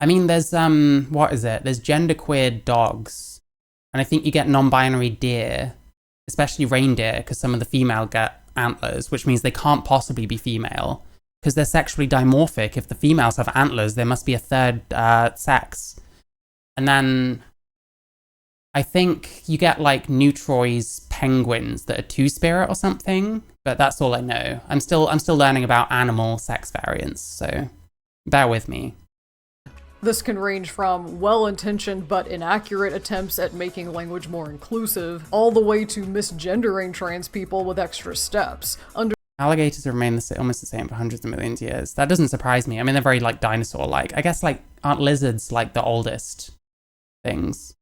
A: I mean, there's, what is it? There's genderqueer dogs. And I think you get non-binary deer, especially reindeer, because some of the female get antlers, which means they can't possibly be female, because they're sexually dimorphic. If the females have antlers, there must be a third sex. And then I think you get like Neutroy's penguins that are two-spirit or something, but that's all I know. I'm still learning about animal sex variants, so bear with me.
B: This can range from well-intentioned but inaccurate attempts at making language more inclusive, all the way to misgendering trans people with extra steps.
A: Alligators have remained almost the same for hundreds of millions of years. That doesn't surprise me. I mean, they're very, like, dinosaur-like. I guess, like, aren't lizards, like, the oldest things?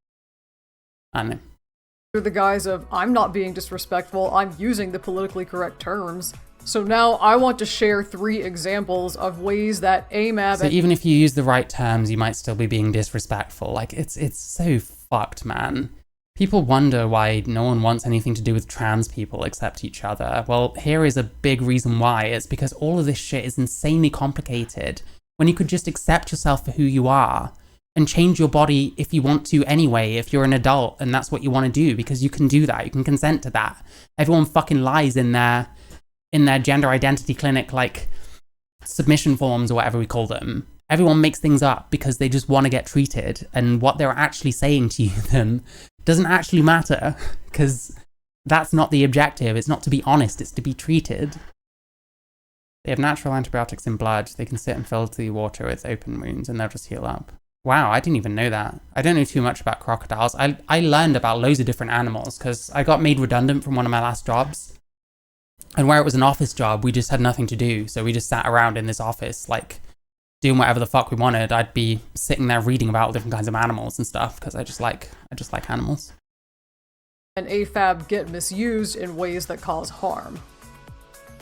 A: I don't know.
B: The guise of, I'm not being disrespectful, I'm using the politically correct terms. So now I want to share 3 examples of ways that AMAB...
A: So even if you use the right terms, you might still be being disrespectful. Like, it's so fucked, man. People wonder why no one wants anything to do with trans people except each other. Well, here is a big reason why. It's because all of this shit is insanely complicated when you could just accept yourself for who you are and change your body if you want to anyway, if you're an adult and that's what you want to do, because you can do that. You can consent to that. Everyone fucking lies in their gender identity clinic, like, submission forms or whatever we call them. Everyone makes things up because they just want to get treated, and what they're actually saying to them doesn't actually matter, because that's not the objective. It's not to be honest, it's to be treated. They have natural antibiotics in blood. They can sit and filter the water with open wounds and they'll just heal up. Wow, I didn't even know that. I don't know too much about crocodiles. I learned about loads of different animals because I got made redundant from one of my last jobs. And where it was an office job, we just had nothing to do. So we just sat around in this office, like, doing whatever the fuck we wanted. I'd be sitting there reading about all different kinds of animals and stuff because I just like animals.
B: And AFAB get misused in ways that cause harm.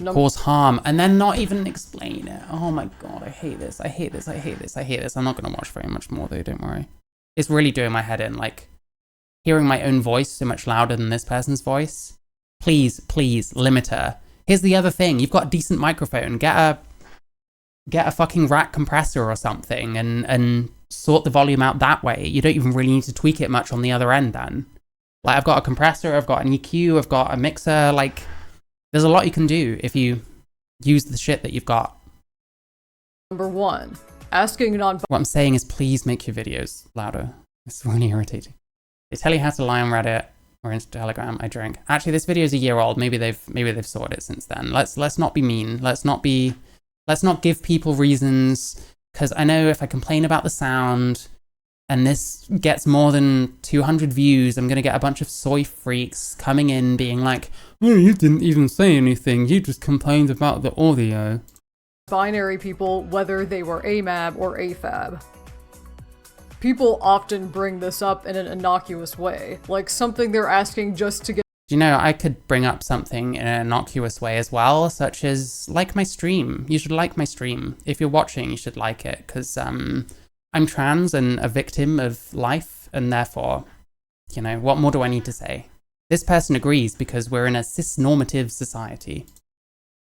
A: Cause harm and then not even explain it. Oh my god, I hate this. I'm not gonna watch very much more though, don't worry. It's really doing my head in, like, hearing my own voice so much louder than this person's voice. Please, limiter. Here's the other thing, you've got a decent microphone, get a fucking rack compressor or something and sort the volume out that way. You don't even really need to tweak it much on the other end then. Like, I've got a compressor, I've got an EQ, I've got a mixer, like, there's a lot you can do if you use the shit that you've got.
B: Number 1, asking
A: What I'm saying is please make your videos louder. It's really irritating. They tell you how to lie on Reddit or into Telegram. I drink. Actually, this video is a year old. Maybe they've sorted it since then. Let's not be mean. Let's not give people reasons, because I know if I complain about the sound and this gets more than 200 views, I'm going to get a bunch of soy freaks coming in being like, oh, you didn't even say anything, you just complained about the audio.
B: Binary people, whether they were AMAB or AFAB. People often bring this up in an innocuous way, like something they're asking just to get...
A: You know, I could bring up something in an innocuous way as well, such as, like my stream. You should like my stream. If you're watching, you should like it, because, I'm trans and a victim of life, and therefore, you know, what more do I need to say? This person agrees because we're in a cis-normative society.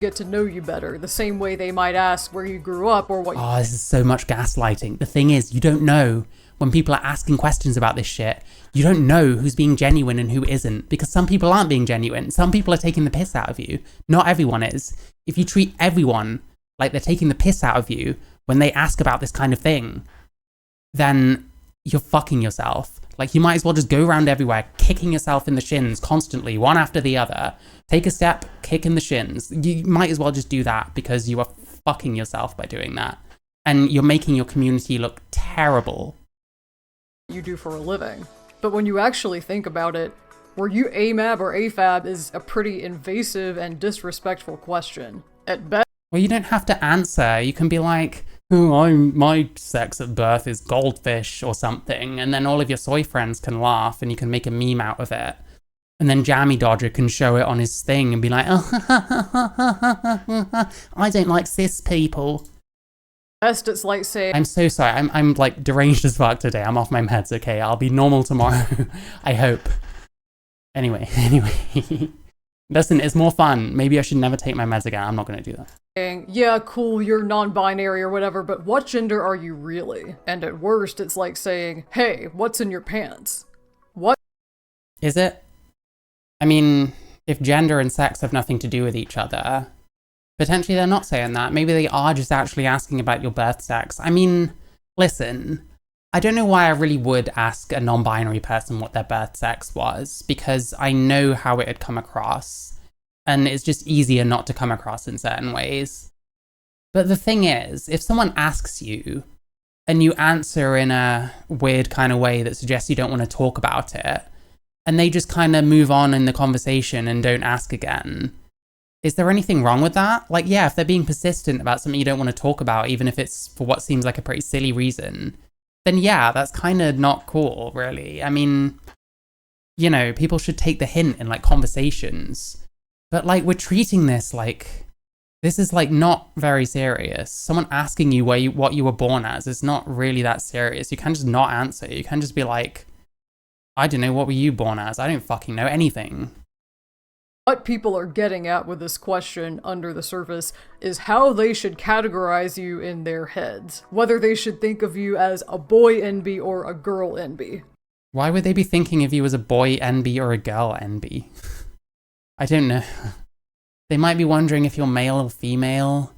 B: Get to know you better, the same way they might ask where you grew up or what...
A: Oh, this is so much gaslighting. The thing is, you don't know when people are asking questions about this shit. You don't know who's being genuine and who isn't, because some people aren't being genuine. Some people are taking the piss out of you. Not everyone is. If you treat everyone like they're taking the piss out of you when they ask about this kind of thing, then you're fucking yourself. Like, you might as well just go around everywhere, kicking yourself in the shins constantly, one after the other. Take a step, kick in the shins. You might as well just do that, because you are fucking yourself by doing that. And you're making your community look terrible.
B: You do for a living. But when you actually think about it, were you AMAB or AFAB is a pretty invasive and disrespectful question. At best...
A: Well, you don't have to answer. You can be like, oh, my sex at birth is goldfish or something, and then all of your soy friends can laugh and you can make a meme out of it. And then Jammy Dodger can show it on his thing and be like, oh, I don't like cis people.
B: Best it's like saying...
A: I'm so sorry, I'm like deranged as fuck today. I'm off my meds, okay? I'll be normal tomorrow. I hope. Anyway. Listen, it's more fun. Maybe I should never take my meds again. I'm not going to do that.
B: Yeah, cool, you're non-binary or whatever, but what gender are you really? And at worst, it's like saying, hey, what's in your pants? What?
A: Is it? I mean, if gender and sex have nothing to do with each other, potentially they're not saying that. Maybe they are just actually asking about your birth sex. I mean, listen, I don't know why I really would ask a non-binary person what their birth sex was, because I know how it had come across. And it's just easier not to come across in certain ways. But the thing is, if someone asks you, and you answer in a weird kind of way that suggests you don't want to talk about it, and they just kind of move on in the conversation and don't ask again, Is there anything wrong with that? Like, yeah, if they're being persistent about something you don't want to talk about, even if it's for what seems like a pretty silly reason, then yeah, that's kind of not cool, really. I mean, you know, people should take the hint in like conversations. But like, we're treating this like, this is like not very serious. Someone asking you what you were born as is not really that serious. You can just not answer. You can just be like, I don't know, what were you born as? I don't fucking know anything.
B: What people are getting at with this question under the surface is how they should categorize you in their heads. Whether they should think of you as a boy NB or a girl NB.
A: Why would they be thinking of you as a boy NB or a girl NB? I don't know. They might be wondering if you're male or female,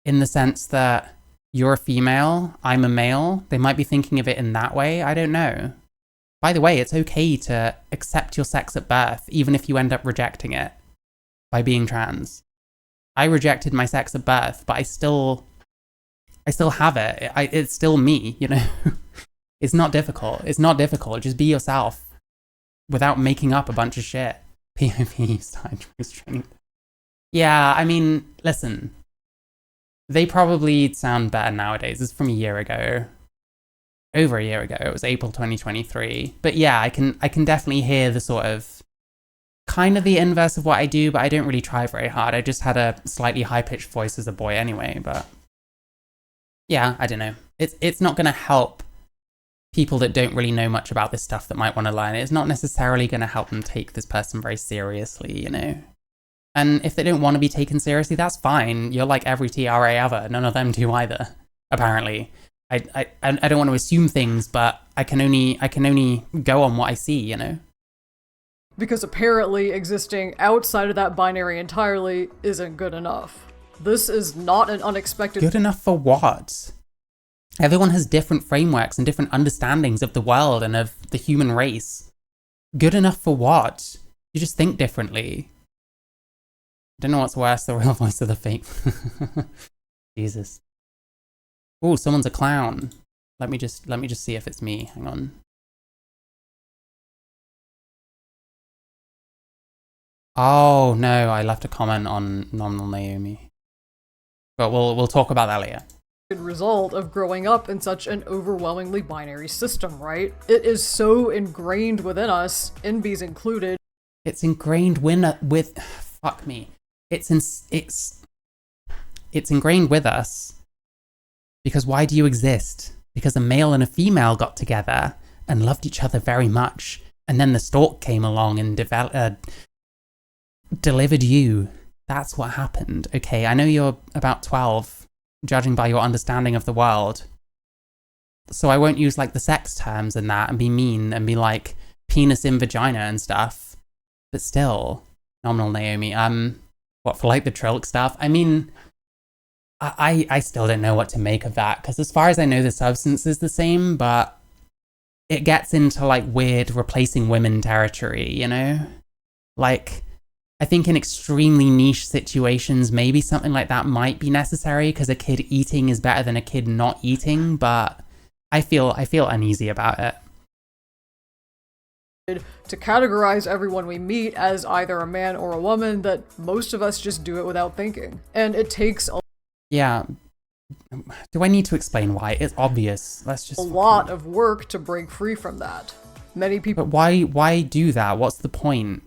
A: in the sense that you're a female, I'm a male. They might be thinking of it in that way. I don't know. By the way, it's okay to accept your sex at birth, even if you end up rejecting it by being trans. I rejected my sex at birth, but I still have it. It's still me, you know? It's not difficult. It's not difficult. Just be yourself without making up a bunch of shit. POV side training. Yeah, I mean, listen. They probably sound better nowadays. This is from a year ago. Over a year ago. It was April 2023. But yeah, I can definitely hear the sort of kind of the inverse of what I do, but I don't really try very hard. I just had a slightly high-pitched voice as a boy anyway, but yeah, I don't know. It's not going to help people that don't really know much about this stuff that might want to learn. It's not necessarily going to help them take this person very seriously, you know? And if they don't want to be taken seriously, that's fine. You're like every TRA ever. None of them do either, apparently. I don't want to assume things, but I can only go on what I see, you know?
B: Because apparently existing outside of that binary entirely isn't good enough. This is not an unexpected...
A: Good enough for what? Everyone has different frameworks and different understandings of the world and of the human race. Good enough for what? You just think differently. I don't know what's worse, the real voice or the fake. Jesus. Oh, someone's a clown. Let me just see if it's me. Hang on. Oh no, I left a comment on Nominal Naomi. But we'll talk about that later.
B: Result of growing up in such an overwhelmingly binary system, right? It is so ingrained within us, NBs included.
A: It's ingrained with fuck me. It's ingrained with us. Because why do you exist? Because a male and a female got together and loved each other very much, and then the stork came along and delivered you. That's what happened. Okay, I know you're about 12, judging by your understanding of the world. So I won't use like the sex terms and that and be mean and be like penis in vagina and stuff. But still, Nominal Naomi, what, for like the Trilk stuff? I mean... I still don't know what to make of that, because as far as I know, the substance is the same, but it gets into like weird replacing women territory, you know? Like, I think in extremely niche situations, maybe something like that might be necessary, because a kid eating is better than a kid not eating, but I feel uneasy about it.
B: To categorize everyone we meet as either a man or a woman, that most of us just do it without thinking. And it takes a
A: Yeah. Do I need to explain why? It's obvious. Let's just...
B: a lot of work to break free from that. Many people...
A: But why do that? What's the point?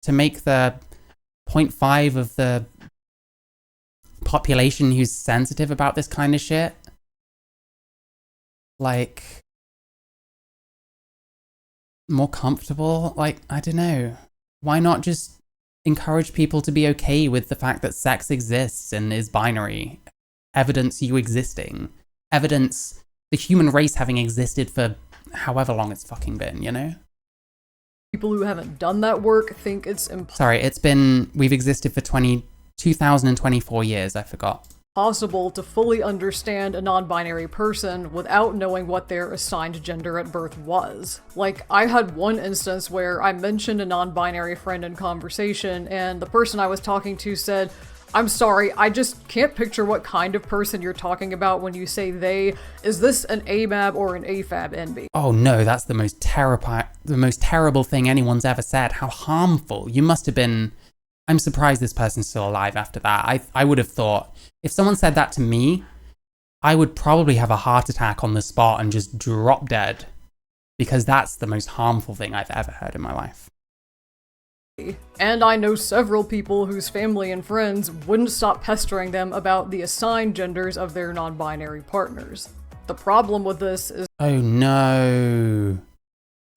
A: To make the 0.5 of the population who's sensitive about this kind of shit? Like... more comfortable? Like, I don't know. Why not just encourage people to be okay with the fact that sex exists and is binary? Evidence you existing. Evidence the human race having existed for however long it's fucking been, you know?
B: People who haven't done that work think it's
A: Sorry, we've existed for 2024 years, I forgot.
B: Possible to fully understand a non-binary person without knowing what their assigned gender at birth was. Like, I had one instance where I mentioned a non-binary friend in conversation, and the person I was talking to said, "I'm sorry, I just can't picture what kind of person you're talking about when you say they. Is this an AMAB or an AFAB NB?" Oh
A: no, that's the most terrible thing anyone's ever said. How harmful. You must have been... I'm surprised this person's still alive after that. I would have thought, if someone said that to me, I would probably have a heart attack on the spot and just drop dead, because that's the most harmful thing I've ever heard in my life.
B: And I know several people whose family and friends wouldn't stop pestering them about the assigned genders of their non-binary partners. The problem with this is...
A: Oh no.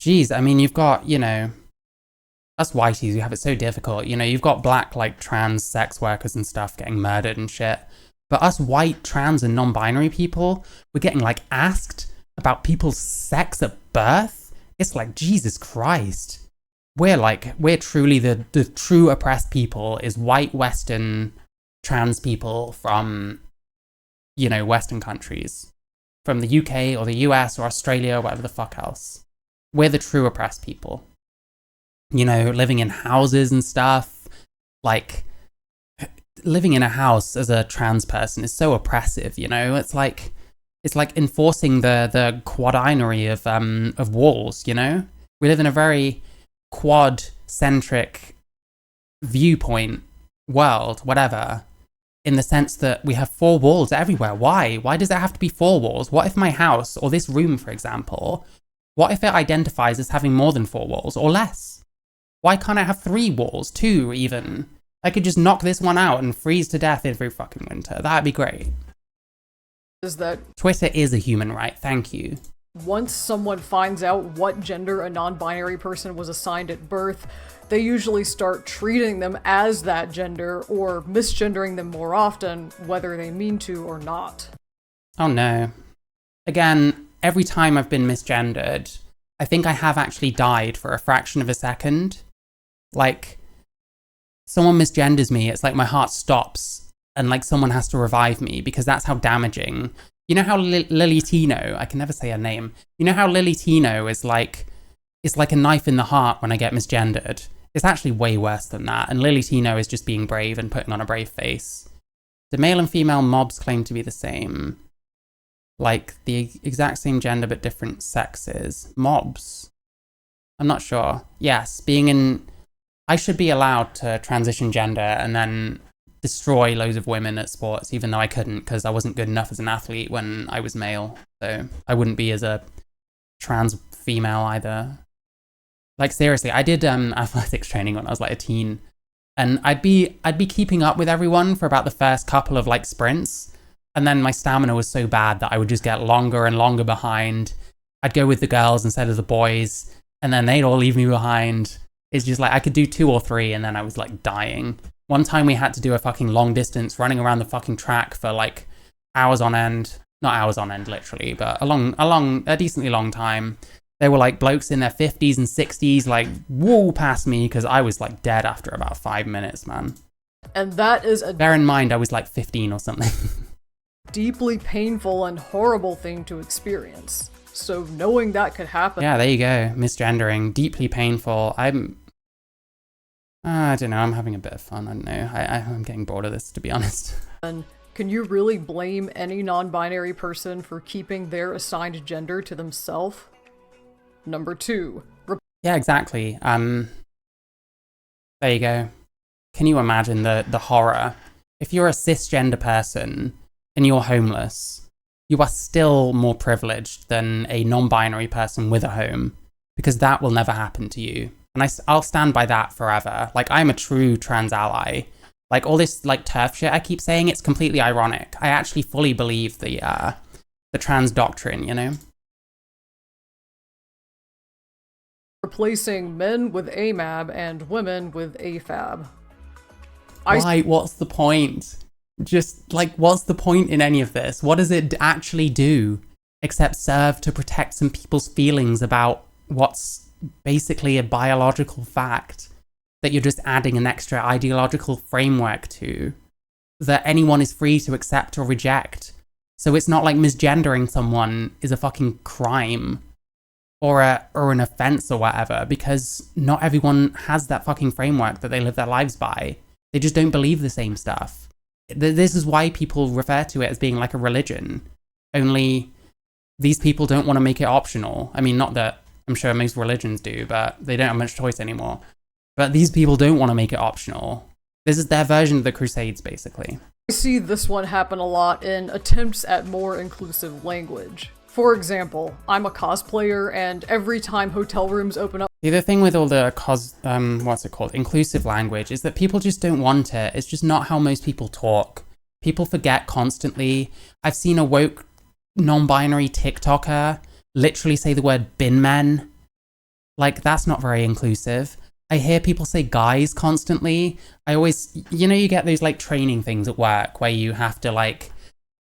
A: Jeez, I mean, you've got, us whiteys who have it so difficult. You've got black, trans sex workers and stuff getting murdered and shit. But us white, trans, and non-binary people, we're getting, asked about people's sex at birth? It's like, Jesus Christ. We're truly the true oppressed people is white, Western, trans people from, Western countries. From the UK or the US or Australia or whatever the fuck else. We're the true oppressed people. Living in houses and stuff. Living in a house as a trans person is so oppressive, It's like enforcing the quadinary of walls, We live in a very quad-centric viewpoint world, whatever, in the sense that we have 4 walls everywhere. Why? Why does it have to be 4 walls? What if my house, or this room, for example, what if it identifies as having more than 4 walls, or less? Why can't I have 3 walls, 2 even? I could just knock this one out and freeze to death every fucking winter. That'd be great.
B: Is that
A: Twitter is a human right, thank you.
B: once someone finds out what gender a non-binary person was assigned at birth, they usually start treating them as that gender or misgendering them more often, whether they mean to or not.
A: Oh no. Again, every time I've been misgendered, I think I have actually died for a fraction of a second. Someone misgenders me, it's like my heart stops and someone has to revive me because that's how damaging. You know how Lily Tino, I can never say her name. You know how Lily Tino is it's like a knife in the heart when I get misgendered. It's actually way worse than that. And Lily Tino is just being brave and putting on a brave face. Do male and female mobs claim to be the same? The exact same gender but different sexes. Mobs? I'm not sure. Yes, I should be allowed to transition gender and then destroy loads of women at sports, even though I couldn't because I wasn't good enough as an athlete when I was male. So I wouldn't be as a trans female either. Seriously, I did athletics training when I was a teen, and I'd be keeping up with everyone for about the first couple of sprints, and then my stamina was so bad that I would just get longer and longer behind. I'd go with the girls instead of the boys, and then they'd all leave me behind. It's just I could do 2 or 3, and then I was dying. One time we had to do a fucking long distance running around the fucking track for hours on end. Not hours on end, literally, but a decently long time. There were blokes in their 50s and 60s woo past me because I was dead after about 5 minutes, man.
B: And that is
A: Bear in mind I was 15 or something.
B: deeply painful and horrible thing to experience. So knowing that could happen...
A: Yeah, there you go. Misgendering. Deeply painful. I don't know, I'm having a bit of fun, I don't know. I'm getting bored of this, to be honest.
B: And can you really blame any non-binary person for keeping their assigned gender to themselves? Number 2.
A: Yeah, exactly. There you go. Can you imagine the horror? If you're a cisgender person and you're homeless, you are still more privileged than a non-binary person with a home, because that will never happen to you. And I'll stand by that forever. I'm a true trans ally. All this TERF shit I keep saying, it's completely ironic. I actually fully believe the trans doctrine,
B: Replacing men with AMAB and women with AFAB.
A: Why? What's the point? Just, what's the point in any of this? What does it actually do? Except serve to protect some people's feelings about what's basically a biological fact that you're just adding an extra ideological framework to, that anyone is free to accept or reject. So it's not misgendering someone is a fucking crime or an offense or whatever, because not everyone has that fucking framework that they live their lives by. They just don't believe the same stuff. This is why people refer to it as being like a religion. Only these people don't want to make it optional. I mean, not that I'm sure most religions do, but they don't have much choice anymore. But these people don't want to make it optional. This is their version of the Crusades, basically.
B: I see this one happen a lot in attempts at more inclusive language. For example, I'm a cosplayer, and every time hotel rooms open up...
A: The other thing with all the inclusive language is that people just don't want it. It's just not how most people talk. People forget constantly. I've seen a woke non-binary TikToker literally say the word bin men. Like, that's not very inclusive. I hear people say guys constantly. I always, you get those like training things at work where you have to like,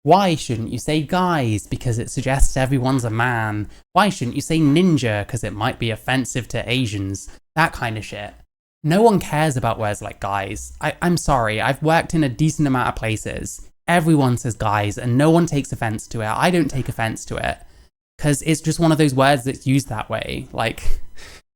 A: why shouldn't you say guys? Because it suggests everyone's a man. Why shouldn't you say ninja? Because it might be offensive to Asians. That kind of shit. No one cares about words like guys. I'm sorry, I've worked in a decent amount of places. Everyone says guys and no one takes offense to it. I don't take offense to it. Because it's just one of those words that's used that way. Like,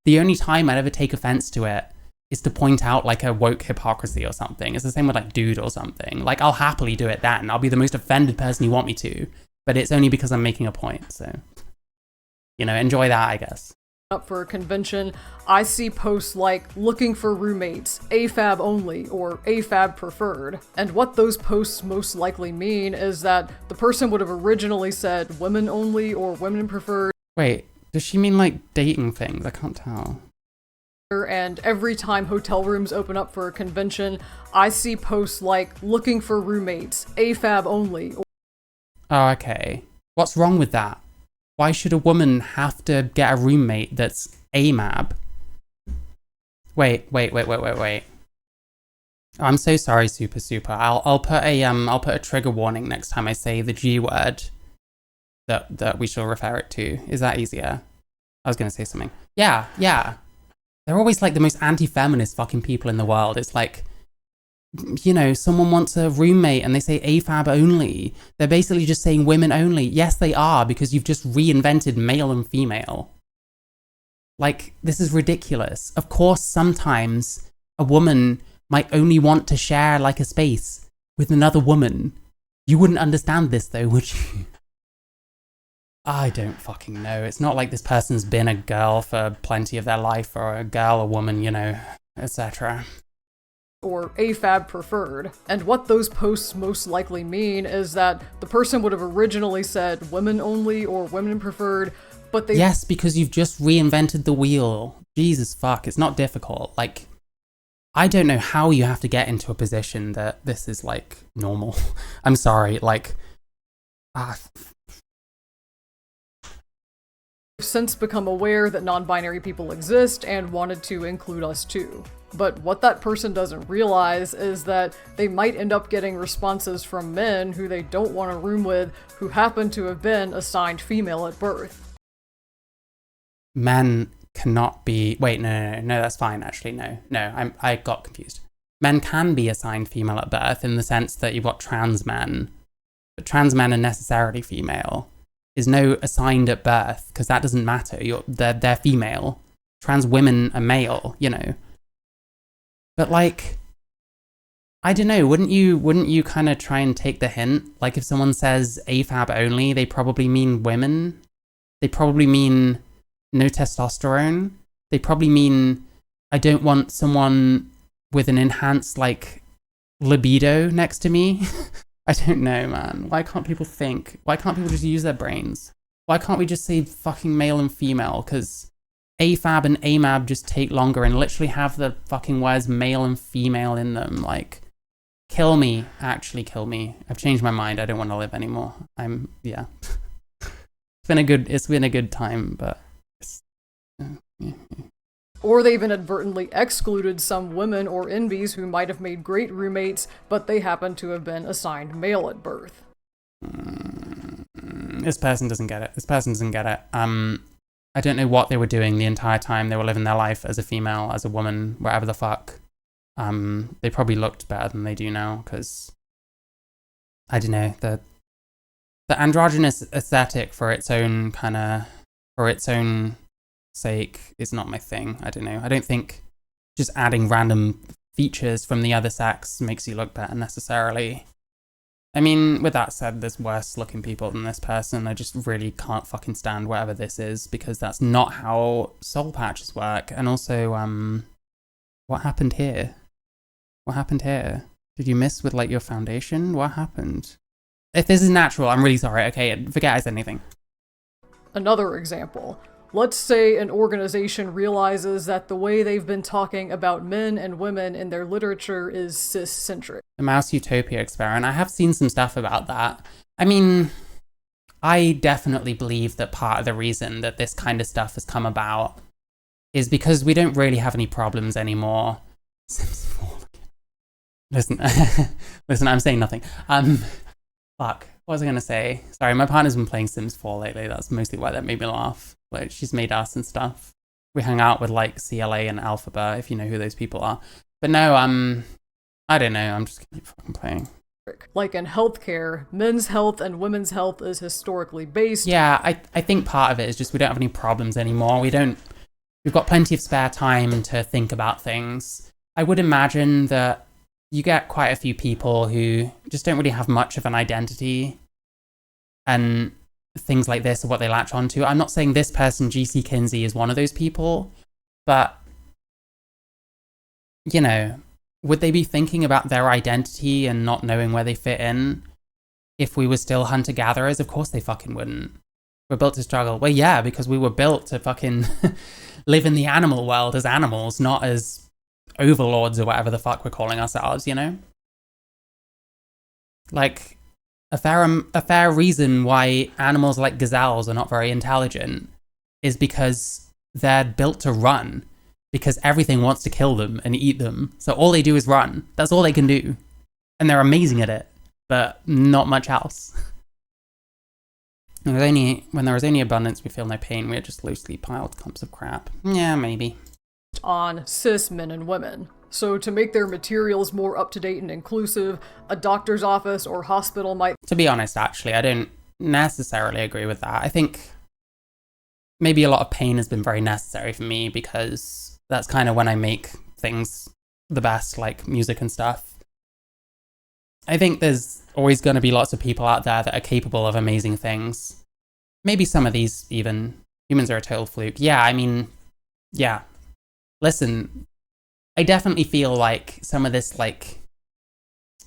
A: the only time I'd ever take offense to it is to point out like a woke hypocrisy or something. It's the same with like dude or something. Like, I'll happily do it then. I'll be the most offended person you want me to. But it's only because I'm making a point. So, enjoy that, I guess.
B: Up for a convention, I see posts like looking for roommates, AFAB only, or AFAB preferred. And what those posts most likely mean is that the person would have originally said women only or women preferred.
A: Wait, does she mean like dating things? I can't tell.
B: And every time hotel rooms open up for a convention, I see posts like looking for roommates, AFAB only.
A: Oh, okay. What's wrong with that? Why should a woman have to get a roommate that's AMAB? Wait. I'm so sorry, Super. I'll put a trigger warning next time I say the G word that we shall refer it to. Is that easier? I was gonna say something. Yeah. They're always like the most anti-feminist fucking people in the world. It's like, someone wants a roommate and they say AFAB only. They're basically just saying women only. Yes, they are, because you've just reinvented male and female. Like, this is ridiculous. Of course, sometimes a woman might only want to share like a space with another woman. You wouldn't understand this though, would you? I don't fucking know. It's not like this person's been a girl for plenty of their life, or a girl, a woman, etc.
B: Or AFAB preferred. And what those posts most likely mean is that the person would have originally said women only or women preferred, but they...
A: Yes, because you've just reinvented the wheel. Jesus fuck, it's not difficult. Like, I don't know how you have to get into a position that this is, like, normal. I'm sorry, like...
B: since become aware that non-binary people exist and wanted to include us too. But what that person doesn't realize is that they might end up getting responses from men who they don't want to room with, who happen to have been assigned female at birth.
A: Men cannot be... Wait, no, that's fine, actually, no, I got confused. Men can be assigned female at birth in the sense that you've got trans men, but trans men are necessarily female. Is no assigned at birth, because that doesn't matter. They're female. Trans women are male, But like, I don't know, wouldn't you kind of try and take the hint? Like, if someone says AFAB only, they probably mean women. They probably mean no testosterone. They probably mean I don't want someone with an enhanced, like, libido next to me. I don't know, man. Why can't people think? Why can't people just use their brains? Why can't we just say fucking male and female? Because AFAB and AMAB just take longer and literally have the fucking words male and female in them. Like, kill me. Actually kill me. I've changed my mind. I don't want to live anymore. Yeah. It's been a good time, but yeah.
B: Or they've inadvertently excluded some women or NBs who might have made great roommates, but they happen to have been assigned male at birth.
A: This person doesn't get it. I don't know what they were doing the entire time they were living their life as a female, as a woman, whatever the fuck. They probably looked better than they do now, because I don't know, the androgynous aesthetic for its own sake is not my thing. I don't know. I don't think just adding random features from the other sex makes you look better necessarily. I mean, with that said, there's worse looking people than this person. I just really can't fucking stand whatever this is, because that's not how soul patches work. And also, what happened here? What happened here? Did you miss with like your foundation? What happened? If this is natural, I'm really sorry. Okay, forget I said anything.
B: Another example. Let's say an organization realizes that the way they've been talking about men and women in their literature is cis-centric.
A: The Mouse Utopia experiment. I have seen some stuff about that. I mean, I definitely believe that part of the reason that this kind of stuff has come about is because we don't really have any problems anymore. Sims 4. Listen, listen, I'm saying nothing. Fuck. What was I going to say? Sorry, my partner's been playing Sims 4 lately. That's mostly why that made me laugh. Like, she's made us and stuff. We hang out with, like, CLA and Alphaba, if you know who those people are. But no, I don't know. I'm just going to keep fucking playing.
B: Like in healthcare, men's health and women's health is historically based.
A: Yeah, I think part of it is just we don't have any problems anymore. We've got plenty of spare time to think about things. I would imagine that you get quite a few people who just don't really have much of an identity, and things like this are what they latch onto. I'm not saying this person, GC Kinsey, is one of those people, but, you know, would they be thinking about their identity and not knowing where they fit in if we were still hunter-gatherers? Of course they fucking wouldn't. We're built to struggle. Well, yeah, because we were built to fucking live in the animal world as animals, not as overlords or whatever the fuck we're calling ourselves, you know? Like, a fair reason why animals like gazelles are not very intelligent is because they're built to run, because everything wants to kill them and eat them. So all they do is run. That's all they can do. And they're amazing at it, but not much else. When there is only abundance, we feel no pain. We're just loosely piled clumps of crap. Yeah, maybe.
B: On cis men and women. So to make their materials more up-to-date and inclusive, a doctor's office or hospital might...
A: To be honest, actually, I don't necessarily agree with that. I think maybe a lot of pain has been very necessary for me because that's kind of when I make things the best, like music and stuff. I think there's always going to be lots of people out there that are capable of amazing things. Maybe some of these even. Humans are a total fluke. Yeah, I mean, yeah. Listen, I definitely feel like some of this, like,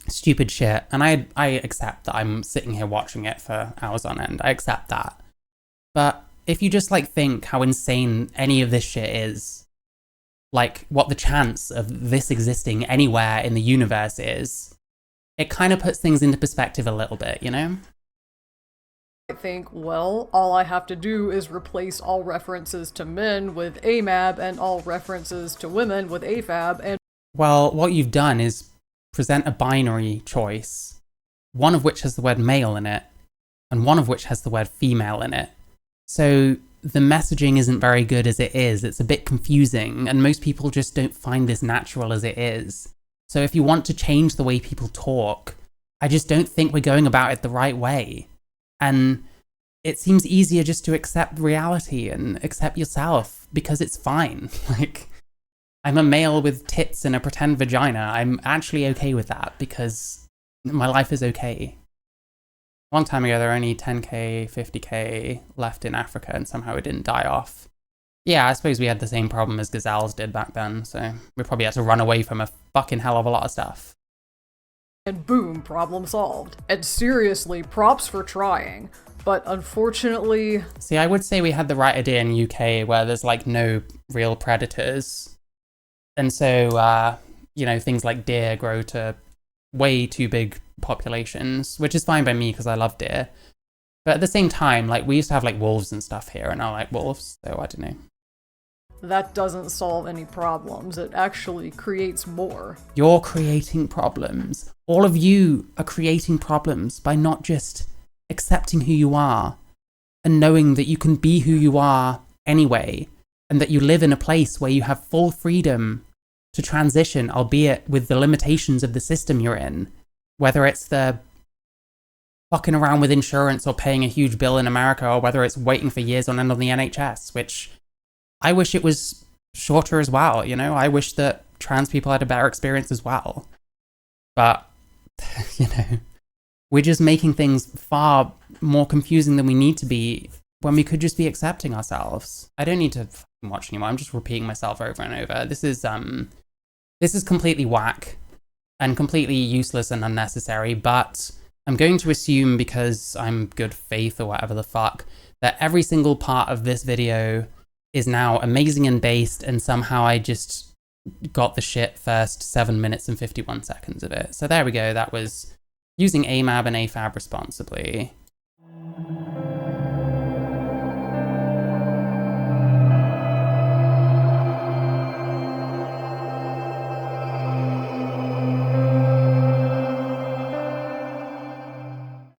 A: stupid shit, and I accept that I'm sitting here watching it for hours on end. I accept that. But if you just, like, think how insane any of this shit is, like, what the chance of this existing anywhere in the universe is, it kind of puts things into perspective a little bit, you know?
B: I think, well, all I have to do is replace all references to men with AMAB and all references to women with AFAB, and...
A: Well, what you've done is present a binary choice, one of which has the word male in it, and one of which has the word female in it. So the messaging isn't very good as it is. It's a bit confusing, and most people just don't find this natural as it is. So if you want to change the way people talk, I just don't think we're going about it the right way. And it seems easier just to accept reality and accept yourself because it's fine. Like, I'm a male with tits and a pretend vagina. I'm actually okay with that because my life is okay. A long time ago, there were only 10k, 50k left in Africa, and somehow it didn't die off. Yeah, I suppose we had the same problem as gazelles did back then, so we probably had to run away from a fucking hell of a lot of stuff.
B: And boom, problem solved. And seriously, props for trying. But unfortunately...
A: See, I would say we had the right idea in UK where there's, like, no real predators. And so, you know, things like deer grow to way too big populations, which is fine by me because I love deer. But at the same time, like, we used to have, like, wolves and stuff here, and I like wolves, so I don't know.
B: That doesn't solve any problems. It actually creates more.
A: You're creating problems. All of you are creating problems by not just accepting who you are and knowing that you can be who you are anyway, and that you live in a place where you have full freedom to transition, albeit with the limitations of the system you're in, whether it's the fucking around with insurance or paying a huge bill in America, or whether it's waiting for years on end on the NHS, which I wish it was shorter as well, you know? I wish that trans people had a better experience as well. But, you know, we're just making things far more confusing than we need to be when we could just be accepting ourselves. I don't need to watch anymore. I'm just repeating myself over and over. This is completely whack. and completely useless and unnecessary, but I'm going to assume, because I'm good faith or whatever the fuck, that every single part of this video is now amazing and based, and somehow I just got the shit first 7 minutes and 51 seconds of it. So there we go, that was using AMAB and AFAB responsibly.